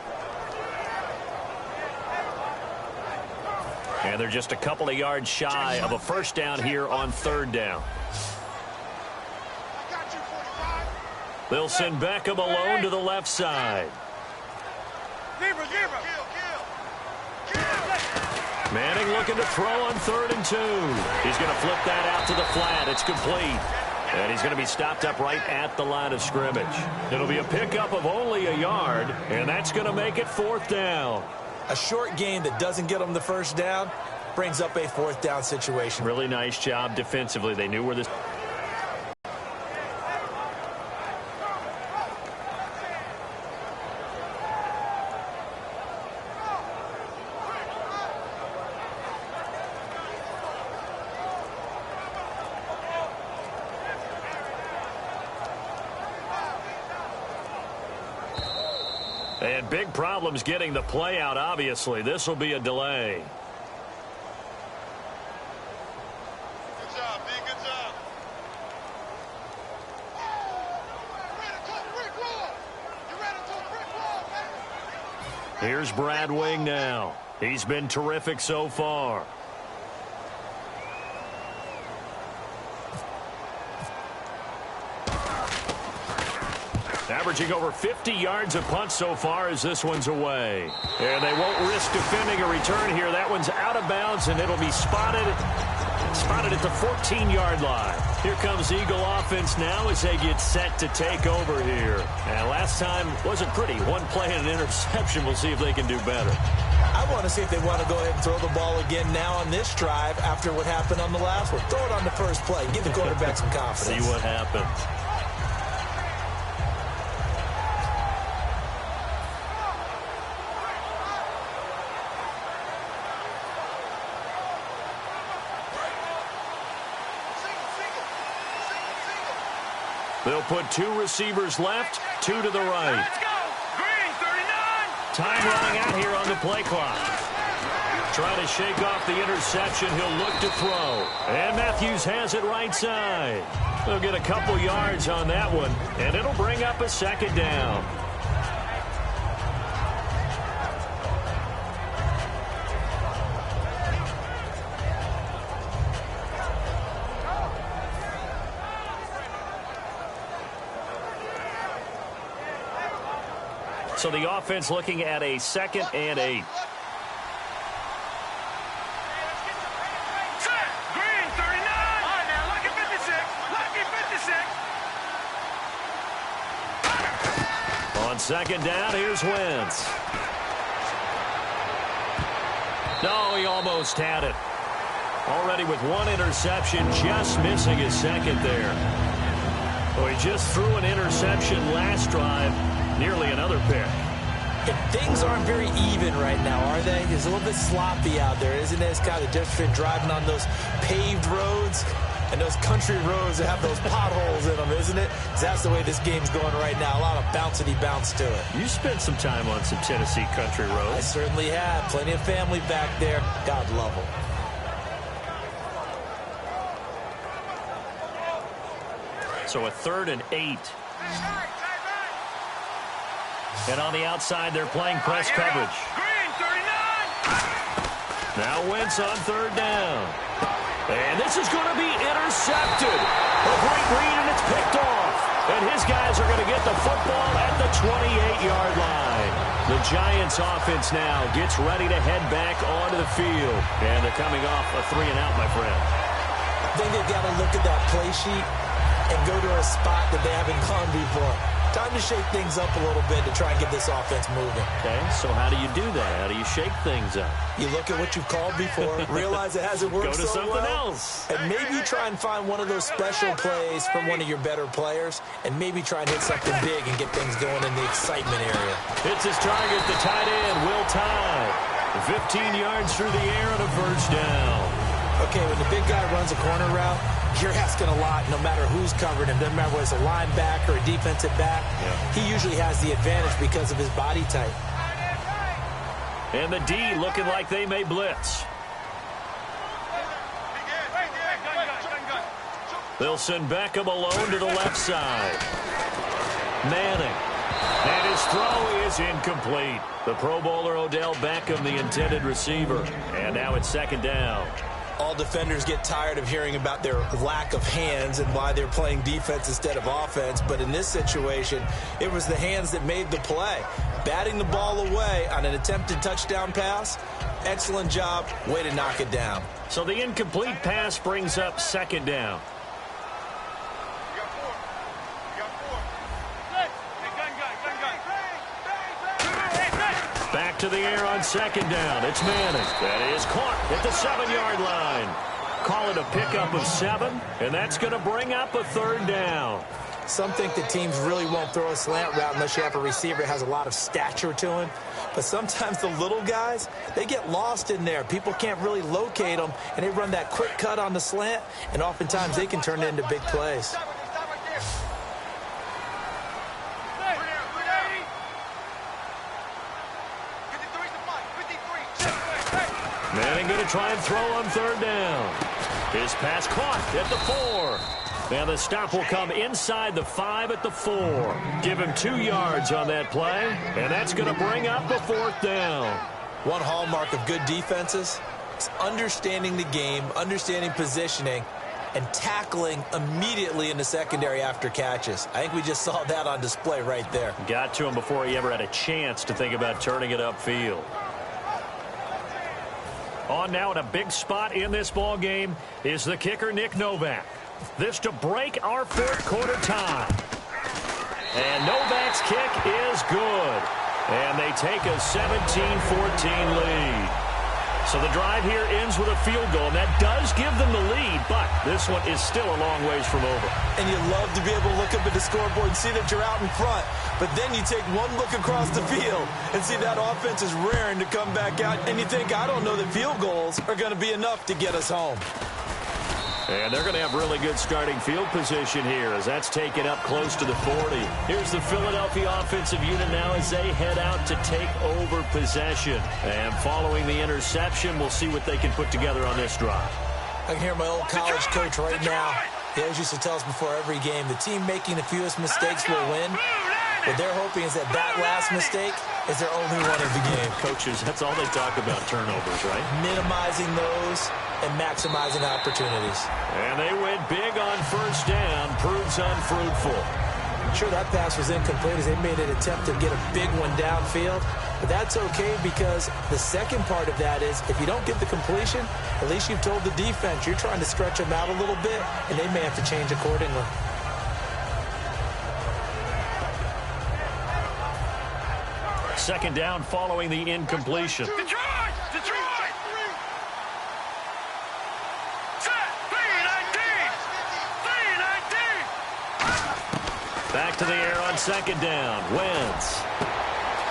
And they're just a couple of yards shy of a first down here on third down. They'll send Beckham alone to the left side. Manning looking to throw on 3rd and 2. He's going to flip that out to the flat. It's complete. And he's going to be stopped up right at the line of scrimmage. It'll be a pickup of only a yard, and that's going to make it 4th down. A short game that doesn't get them the first down brings up a 4th down situation. Really nice job defensively. They knew where this... And big problems getting the play out, obviously. This will be a delay. Good job, man. Good job. Here's Brad Wing now. He's been terrific so far. Averaging over 50 yards a punt so far as this one's away. And they won't risk defending a return here. That one's out of bounds, and it'll be spotted at the 14-yard line. Here comes Eagle offense now as they get set to take over here. And last time wasn't pretty. One play and an interception. We'll see if they can do better. I want to see if they want to go ahead and throw the ball again now on this drive after what happened on the last one. Throw it on the first play. Give the quarterback some confidence. See what happens. They'll put 2 receivers left, 2 to the right. Let's go. Green, 39. Time running out here on the play clock. Trying to shake off the interception. He'll look to throw. And Matthews has it right side. They'll get a couple yards on that one, and it'll bring up a second down. So the offense looking at a 2nd and 8. Green, 39. All right, now, lucky 56. Lucky 56. On second down, here's Wentz. No, he almost had it. Already with 1 interception, just missing his 2nd there. Well, he just threw an interception last drive. Nearly another pick. And things aren't very even right now, are they? It's a little bit sloppy out there, isn't it? It's kind of difference between driving on those paved roads and those country roads that have those potholes in them, isn't it? 'Cause that's the way this game's going right now. A lot of bouncy bounce to it. You spent some time on some Tennessee country roads. I certainly have. Plenty of family back there. God love them. So a 3rd and 8. And on the outside, they're playing press coverage. Green, 39. Now Wentz on third down. And this is going to be intercepted. A great read, and it's picked off. And his guys are going to get the football at the 28-yard line. The Giants offense now gets ready to head back onto the field. And they're coming off a 3-and-out, my friend. I think they've got to look at that play sheet and go to a spot that they haven't gone before. Time to shake things up a little bit to try and get this offense moving. Okay, so how do you do that? How do you shake things up? You look at what you've called before, realize it hasn't worked so well. Go to something else. And maybe you try and find one of those special plays from one of your better players, and maybe try and hit something big and get things going in the excitement area. Hits his target, the tight end, Will Tye. 15 yards through the air and a first down. Okay, when the big guy runs a corner route, you're asking a lot no matter who's covering him. Doesn't matter whether it's a linebacker or a defensive back. Yeah. He usually has the advantage because of his body type. And the D looking like they may blitz. They'll send Beckham alone to the left side. Manning. And his throw is incomplete. The Pro Bowler Odell Beckham, the intended receiver. And now it's second down. All defenders get tired of hearing about their lack of hands and why they're playing defense instead of offense. But in this situation, it was the hands that made the play. Batting the ball away on an attempted touchdown pass. Excellent job. Way to knock it down. So the incomplete pass brings up second down. Back to the air on second down. It's Manning. That is caught at the 7-yard line. Call it a pickup of 7, and that's going to bring up a third down. Some think that teams really won't throw a slant route unless you have a receiver that has a lot of stature to him. But sometimes the little guys, they get lost in there. People can't really locate them, and they run that quick cut on the slant, and oftentimes they can turn it into big plays. Manning going to try and throw on third down. His pass caught at the 4. Now the stop will come inside the 5 at the 4. Give him 2 yards on that play, and that's going to bring up a fourth down. One hallmark of good defenses is understanding the game, understanding positioning, and tackling immediately in the secondary after catches. I think we just saw that on display right there. Got to him before he ever had a chance to think about turning it upfield. On now in a big spot in this ball game is the kicker, Nick Novak. This to break our fourth quarter tie. And Novak's kick is good. And they take a 17-14 lead. So the drive here ends with a field goal, and that does give them the lead, but this one is still a long ways from over. And you love to be able to look up at the scoreboard and see that you're out in front, but then you take one look across the field and see that offense is raring to come back out, and you think, I don't know that field goals are going to be enough to get us home. And they're going to have really good starting field position here as that's taken up close to the 40. Here's the Philadelphia offensive unit now as they head out to take over possession. And following the interception, we'll see what they can put together on this drive. I can hear my old college coach right now. He always used to tell us before every game, the team making the fewest mistakes will win. What they're hoping is that last mistake is their only one of the game. Coaches, that's all they talk about, turnovers, right? Minimizing those and maximizing opportunities. And they went big on first down, proves unfruitful. Sure, that pass was incomplete as they made an attempt to get a big one downfield. But that's okay because the second part of that is if you don't get the completion, at least you've told the defense you're trying to stretch them out a little bit, and they may have to change accordingly. Second down following the incompletion. Detroit! Back to the air on second down. Wentz.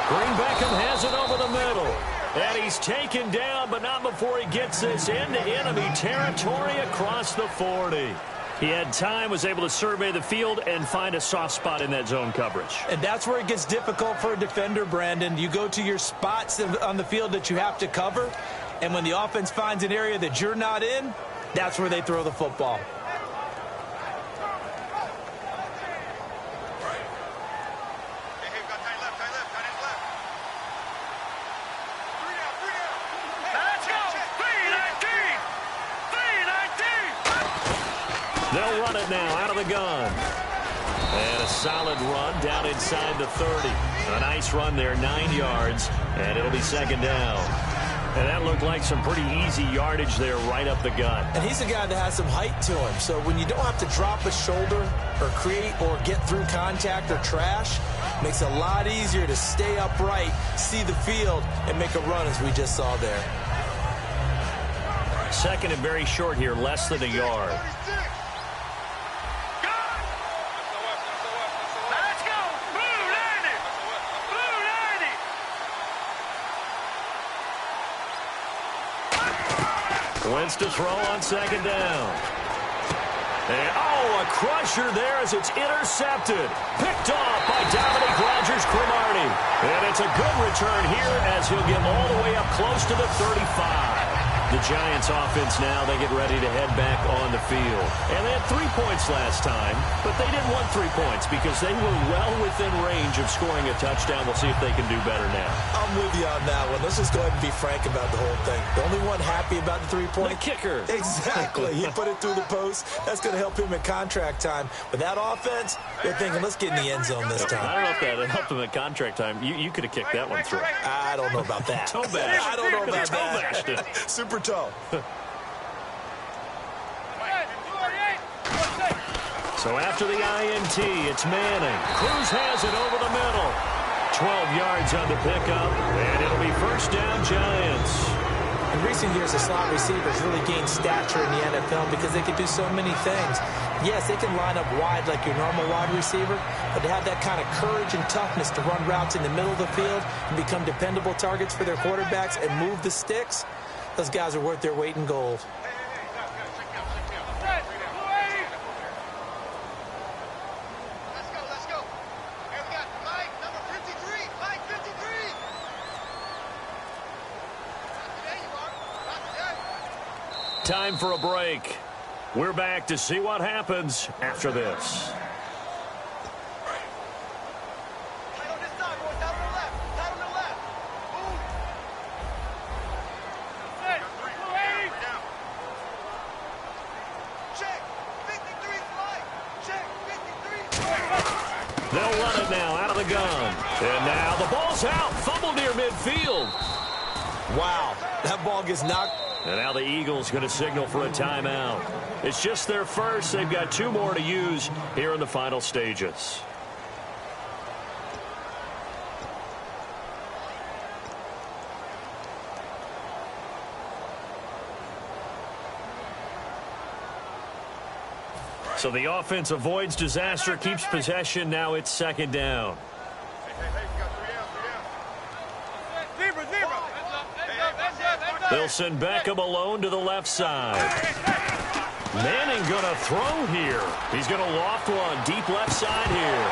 Green Beckham has it over the middle. And he's taken down, but not before he gets this into enemy territory across the 40. He had time, was able to survey the field and find a soft spot in that zone coverage. And that's where it gets difficult for a defender, Brandon. You go to your spots on the field that you have to cover, and when the offense finds an area that you're not in, that's where they throw the football. They'll run it now out of the gun. And a solid run down inside the 30. A nice run there, 9 yards, and it'll be second down. And that looked like some pretty easy yardage there right up the gut. And he's a guy that has some height to him. So when you don't have to drop a shoulder or create or get through contact or trash, makes it a lot easier to stay upright, see the field, and make a run as we just saw there. Second and very short here, less than a yard. Wentz to throw on second down. And, a crusher there as it's intercepted. Picked off by Dominique Rodgers-Cromartie. And it's a good return here as he'll get all the way up close to the 35. The Giants offense now, they get ready to head back on the field. And they had 3 points last time, but they didn't want 3 points because they were well within range of scoring a touchdown. We'll see if they can do better now. I'm with you on that one. Let's just go ahead and be frank about the whole thing. The only one happy about the 3-point? The kicker. Exactly. He put it through the post. That's going to help him in contract time. With that offense, they're thinking, let's get in the end zone this time. I don't know if that helped him in contract time. You could have kicked that one through. I don't know about that. Toe bash. I don't know about that. Toe bashed it. Super toe. So after the INT, it's Manning. Cruz has it over the middle. 12 yards on the pickup, and it'll be first down Giants. In recent years, the slot receivers really gained stature in the NFL because they can do so many things. Yes, they can line up wide like your normal wide receiver, but to have that kind of courage and toughness to run routes in the middle of the field and become dependable targets for their quarterbacks and move the sticks, those guys are worth their weight in gold. Time for a break. We're back to see what happens after this. They'll run it now out of the gun. And now the ball's out. Fumble near midfield. Wow, that ball gets knocked. And now the Eagles going to signal for a timeout. It's just their first. They've got 2 more to use here in the final stages. So the offense avoids disaster, keeps possession. Now it's second down. They'll send Beckham alone to the left side. Manning going to throw here. He's going to loft one deep left side here.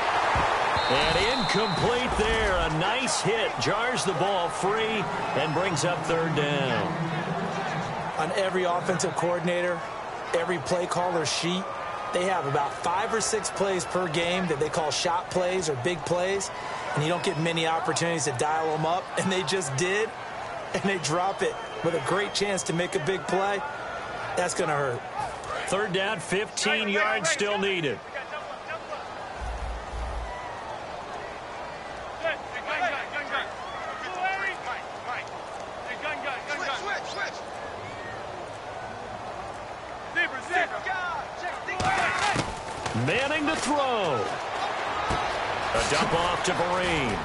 And incomplete there. A nice hit. Jars the ball free and brings up third down. On every offensive coordinator, every play caller sheet, they have about 5 or 6 plays per game that they call shot plays or big plays. And you don't get many opportunities to dial them up. And they just did. And they drop it with a great chance to make a big play. That's going to hurt. Third down, 15 yards still needed. Manning to throw. A dump off to Vereen.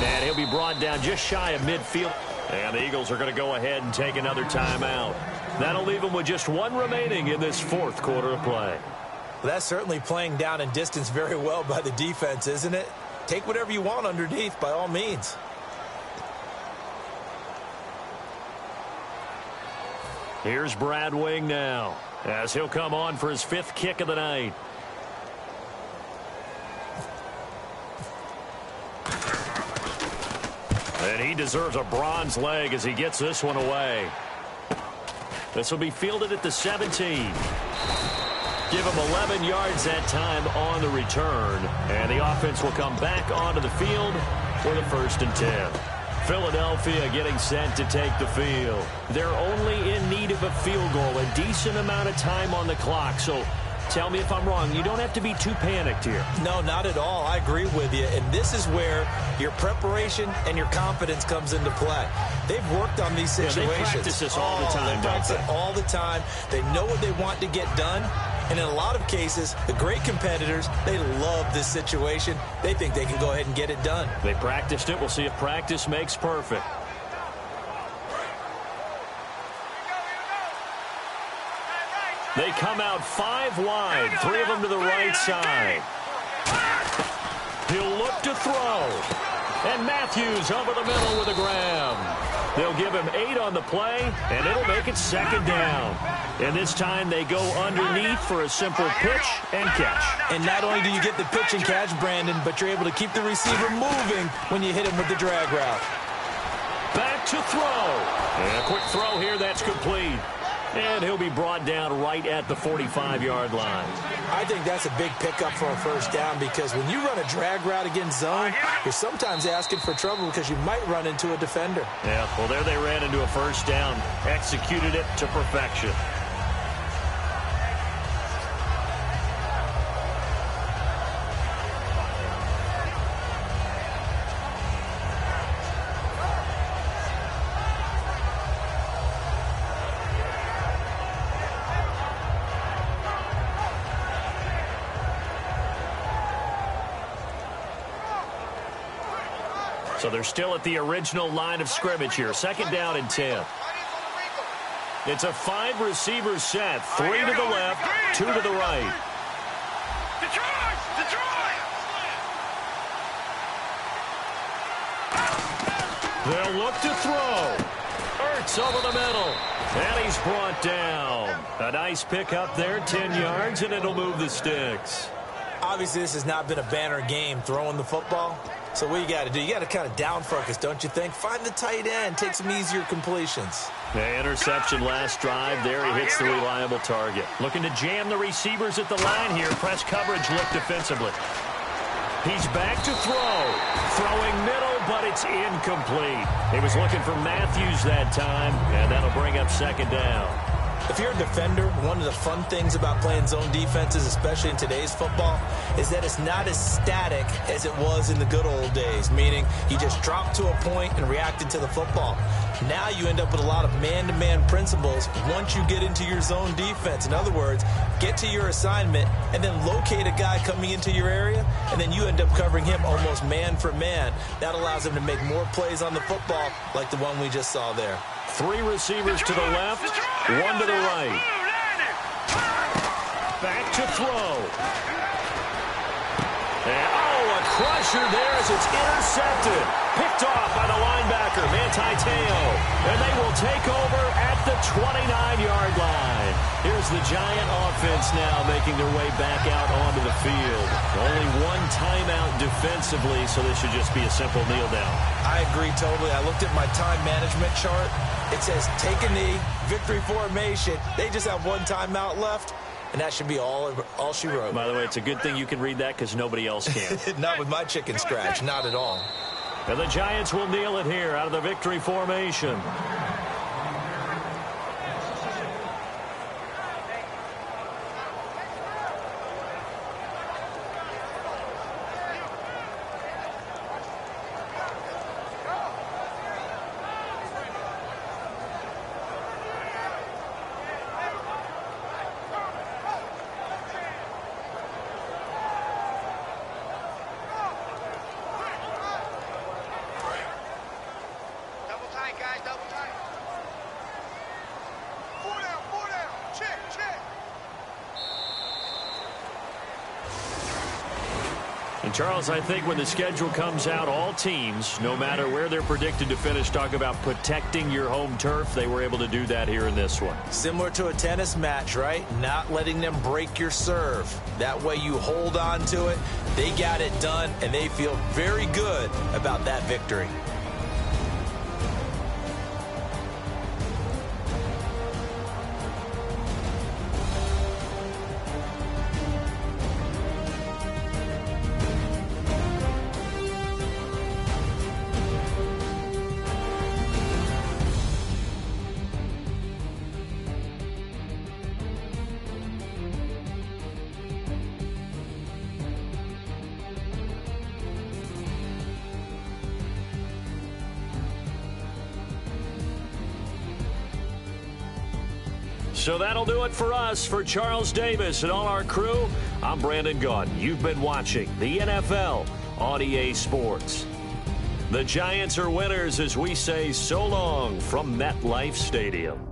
And he'll be brought down just shy of midfield. And the Eagles are going to go ahead and take another timeout. That'll leave them with just 1 remaining in this 4th quarter of play. Well, that's certainly playing down in distance very well by the defense, isn't it? Take whatever you want underneath, by all means. Here's Brad Wing now, as he'll come on for his 5th kick of the night. And he deserves a bronze leg as he gets this one away. This will be fielded at the 17. Give him 11 yards that time on the return. And the offense will come back onto the field for the 1st and 10. Philadelphia getting set to take the field. They're only in need of a field goal, a decent amount of time on the clock. So tell me if I'm wrong. You don't have to be too panicked here. No, not at all. I agree with you. And this is where your preparation and your confidence comes into play. They've worked on these situations. Yeah, they practice this all the time, they practice it all the time. They know what they want to get done. And in a lot of cases, the great competitors, they love this situation. They think they can go ahead and get it done. They practiced it. We'll see if practice makes perfect. They come out 5 wide, 3 of them to the right side. He'll look to throw. And Matthews over the middle with a grab. They'll give him 8 on the play, and it'll make it 2nd down. And this time they go underneath for a simple pitch and catch. And not only do you get the pitch and catch, Brandon, but you're able to keep the receiver moving when you hit him with the drag route. Back to throw. And a quick throw here, that's complete. And he'll be brought down right at the 45-yard line. I think that's a big pickup for a first down because when you run a drag route against zone, you're sometimes asking for trouble because you might run into a defender. Yeah, well, there they ran into a first down, executed it to perfection. So they're still at the original line of scrimmage here. 2nd down and 10. It's a 5-receiver set. 3 to the left, 2 to the right. They'll look to throw. Ertz over the middle. And he's brought down. A nice pickup there, 10 yards, and it'll move the sticks. Obviously, this has not been a banner game throwing the football. So what you got to do, you got to kind of down focus, don't you think? Find the tight end, take some easier completions. The interception last drive. There he hits the reliable target. Looking to jam the receivers at the line here. Press coverage look defensively. He's back to throw. Throwing middle, but it's incomplete. He was looking for Matthews that time, and that'll bring up 2nd down. If you're a defender, one of the fun things about playing zone defenses, especially in today's football, is that it's not as static as it was in the good old days, meaning you just dropped to a point and reacted to the football. Now you end up with a lot of man-to-man principles once you get into your zone defense. In other words, get to your assignment and then locate a guy coming into your area, and then you end up covering him almost man for man. That allows him to make more plays on the football like the one we just saw there. 3 receivers to the left, 1 to the right. Back to throw. And, a crusher there as it's intercepted. Picked off by the linebacker, Manti Te'o. And they will take over at the 29-yard line. Here's the Giant offense now making their way back out onto the field. Only 1 timeout defensively, so this should just be a simple kneel down. I agree totally. I looked at my time management chart. It says take a knee, victory formation. They just have 1 timeout left, and that should be all she wrote. By the way, it's a good thing you can read that because nobody else can. Not with my chicken scratch, not at all. And the Giants will kneel it here out of the victory formation. Charles, I think when the schedule comes out, all teams, no matter where they're predicted to finish, talk about protecting your home turf. They were able to do that here in this one. Similar to a tennis match, right? Not letting them break your serve. That way you hold on to it. They got it done, and they feel very good about that victory. So that'll do it for us. For Charles Davis and all our crew, I'm Brandon Gaudin. You've been watching the NFL on EA Sports. The Giants are winners as we say so long from MetLife Stadium.